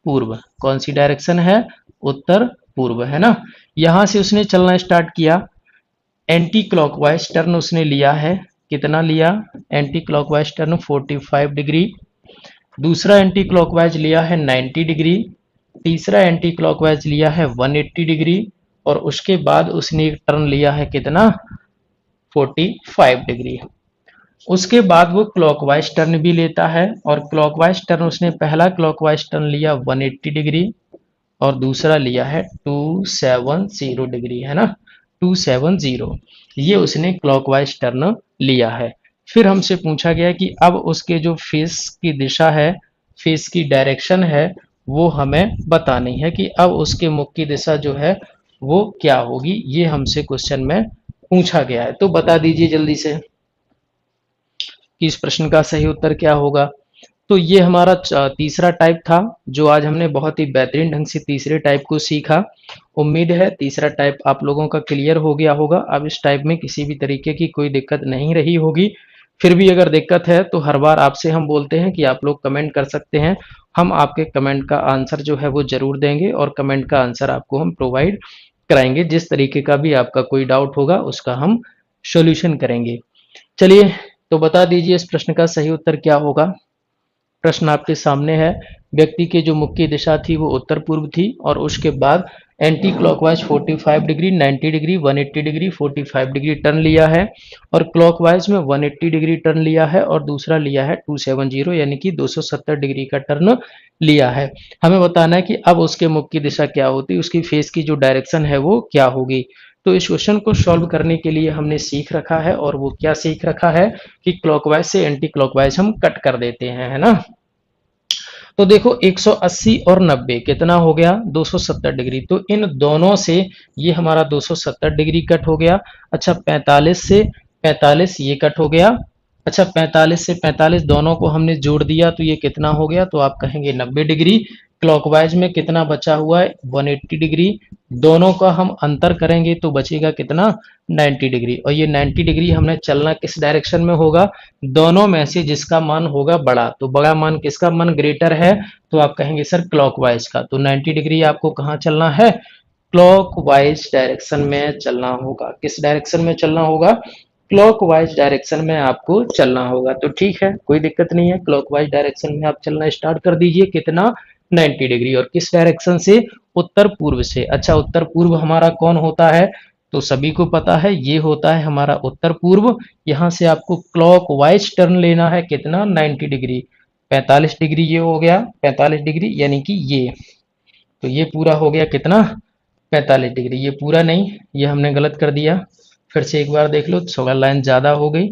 [SPEAKER 1] पूर्व। कौन सी डायरेक्शन है? उत्तर पूर्व, है ना। यहां से उसने चलना स्टार्ट किया, एंटी क्लॉकवाइज टर्न उसने लिया है। कितना लिया? Anti clockwise turn 45 degree. दूसरा एंटी क्लॉकवाइज लिया है 90 डिग्री। तीसरा एंटी क्लॉकवाइज लिया है 180 डिग्री। और उसके बाद उसने एक टर्न लिया है कितना? 45 डिग्री। उसके बाद वो क्लॉकवाइज टर्न भी लेता है, और क्लॉकवाइज टर्न उसने पहला क्लॉकवाइज टर्न लिया 180 डिग्री, और दूसरा लिया है 270 डिग्री, है ना। 270, ये उसने क्लॉकवाइज टर्न लिया है। फिर हमसे पूछा गया कि अब उसके जो फेस की दिशा है, फेस की डायरेक्शन है, वो हमें बतानी है कि अब उसके मुख की दिशा जो है वो क्या होगी। ये हमसे क्वेश्चन में पूछा गया है। तो बता दीजिए जल्दी से कि इस प्रश्न का सही उत्तर क्या होगा। तो ये हमारा तीसरा टाइप था, जो आज हमने बहुत ही बेहतरीन ढंग से तीसरे टाइप को सीखा। उम्मीद है तीसरा टाइप आप लोगों का क्लियर हो गया होगा। अब इस टाइप में किसी भी तरीके की कोई दिक्कत नहीं रही होगी। फिर भी अगर दिक्कत है तो हर बार आपसे हम बोलते हैं कि आप लोग कमेंट कर सकते हैं, हम आपके कमेंट का आंसर जो है वो जरूर देंगे, और कमेंट का आंसर आपको हम प्रोवाइड कराएंगे। जिस तरीके का भी आपका कोई डाउट होगा उसका हम सोल्यूशन करेंगे। चलिए, तो बता दीजिए इस प्रश्न का सही उत्तर क्या होगा। प्रश्न आपके सामने है। व्यक्ति की जो मुख्य दिशा थी वो उत्तर पूर्व थी, और उसके बाद anti clockwise 45 degree, 90 degree, 180 degree, 45 degree turn लिया है, और क्लॉकवाइज में 180 डिग्री टर्न लिया है, और दूसरा लिया है 270 यानी कि 270 डिग्री का टर्न लिया है। हमें बताना है कि अब उसके मुख की दिशा क्या होती है, उसकी फेस की जो डायरेक्शन है वो क्या होगी। तो इस क्वेश्चन को सॉल्व करने के लिए हमने सीख रखा है, और वो क्या सीख रखा है कि क्लॉकवाइज से एंटी क्लॉकवाइज हम कट कर देते हैं, है ना। तो देखो 180 और 90 कितना हो गया 270 डिग्री। तो इन दोनों से ये हमारा 270 डिग्री कट हो गया। अच्छा 45 से 45 ये कट हो गया। अच्छा 45 से 45 दोनों को हमने जोड़ दिया तो ये कितना हो गया, तो आप कहेंगे 90 डिग्री। क्लॉकवाइज में कितना बचा हुआ है 180 डिग्री। दोनों का हम अंतर करेंगे तो बचेगा कितना 90 डिग्री। और ये 90 डिग्री हमने चलना किस डायरेक्शन में होगा, दोनों में से जिसका मान होगा बड़ा। तो बड़ा मान किसका मान ग्रेटर है, तो आप कहेंगे सर क्लॉकवाइज का। तो 90 डिग्री आपको कहाँ चलना है, क्लॉकवाइज डायरेक्शन में चलना होगा। किस डायरेक्शन में चलना होगा, क्लॉकवाइज डायरेक्शन में आपको चलना होगा। तो ठीक है, कोई दिक्कत नहीं है, क्लॉकवाइज डायरेक्शन में आप चलना स्टार्ट कर दीजिए। कितना 90 डिग्री। और किस डायरेक्शन से, उत्तर पूर्व से। अच्छा उत्तर पूर्व हमारा कौन होता है, तो सभी को पता है ये होता है हमारा उत्तर पूर्व। यहां से आपको क्लॉकवाइज टर्न लेना है कितना 90 डिग्री। 45 डिग्री ये हो गया 45 डिग्री यानी कि ये। तो ये पूरा हो गया कितना 45 डिग्री। ये पूरा नहीं, ये हमने गलत कर दिया। फिर से एक बार देख लो, थोड़ा लाइन ज़्यादा हो गई।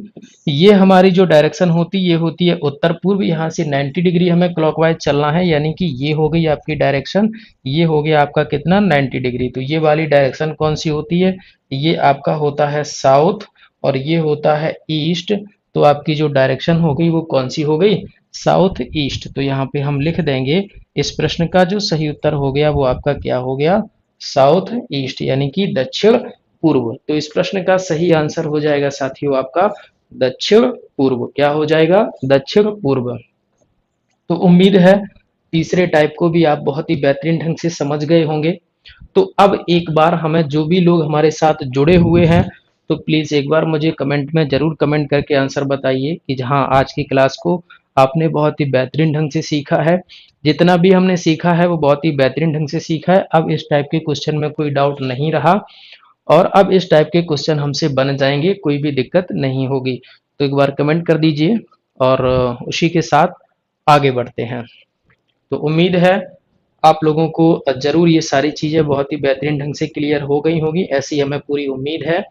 [SPEAKER 1] ये हमारी जो डायरेक्शन होती ये होती है उत्तर पूर्व। यहाँ से 90 डिग्री हमें क्लॉकवाइज चलना है, यानी कि ये हो गई आपकी डायरेक्शन। ये हो गया आपका कितना 90 डिग्री। तो ये वाली डायरेक्शन कौन सी होती है, ये आपका होता है साउथ और ये होता है ईस्ट। तो आपकी जो डायरेक्शन हो गई वो कौन सी हो गई, साउथ ईस्ट। तो यहाँ पे हम लिख देंगे इस प्रश्न का जो सही उत्तर हो गया वो आपका क्या हो गया, साउथ ईस्ट यानी कि दक्षिण पूर्व। तो इस प्रश्न का सही आंसर हो जाएगा साथियों आपका दक्षिण पूर्व। क्या हो जाएगा, दक्षिण पूर्व। तो उम्मीद है तीसरे टाइप को भी आप बहुत ही बेहतरीन ढंग से समझ गए होंगे। तो अब एक बार हमें जो भी लोग हमारे साथ जुड़े हुए हैं तो प्लीज एक बार मुझे कमेंट में जरूर कमेंट करके आंसर बताइए कि जहां आज की क्लास को आपने बहुत ही बेहतरीन ढंग से सीखा है। जितना भी हमने सीखा है वो बहुत ही बेहतरीन ढंग से सीखा है। अब इस टाइप के क्वेश्चन में कोई डाउट नहीं रहा और अब इस टाइप के क्वेश्चन हमसे बन जाएंगे, कोई भी दिक्कत नहीं होगी। तो एक बार कमेंट कर दीजिए और उसी के साथ आगे बढ़ते हैं। तो उम्मीद है आप लोगों को जरूर ये सारी चीजें बहुत ही बेहतरीन ढंग से क्लियर हो गई होगी, ऐसी हमें पूरी उम्मीद है।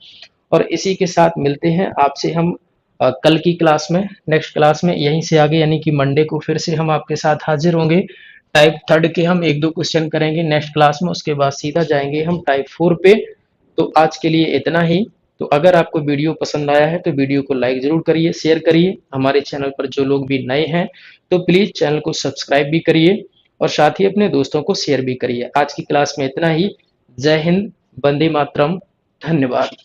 [SPEAKER 1] और इसी के साथ मिलते हैं आपसे हम कल की क्लास में, नेक्स्ट क्लास में यहीं से आगे यानी कि मंडे को फिर से हम आपके साथ हाजिर होंगे। टाइप थर्ड के हम एक दो क्वेश्चन करेंगे नेक्स्ट क्लास में, उसके बाद सीधा जाएंगे हम टाइप 4 पे। तो आज के लिए इतना ही। तो अगर आपको वीडियो पसंद आया है तो वीडियो को लाइक जरूर करिए, शेयर करिए। हमारे चैनल पर जो लोग भी नए हैं तो प्लीज चैनल को सब्सक्राइब भी करिए और साथ ही अपने दोस्तों को शेयर भी करिए। आज की क्लास में इतना ही। जय हिंद, वंदे मातरम, धन्यवाद।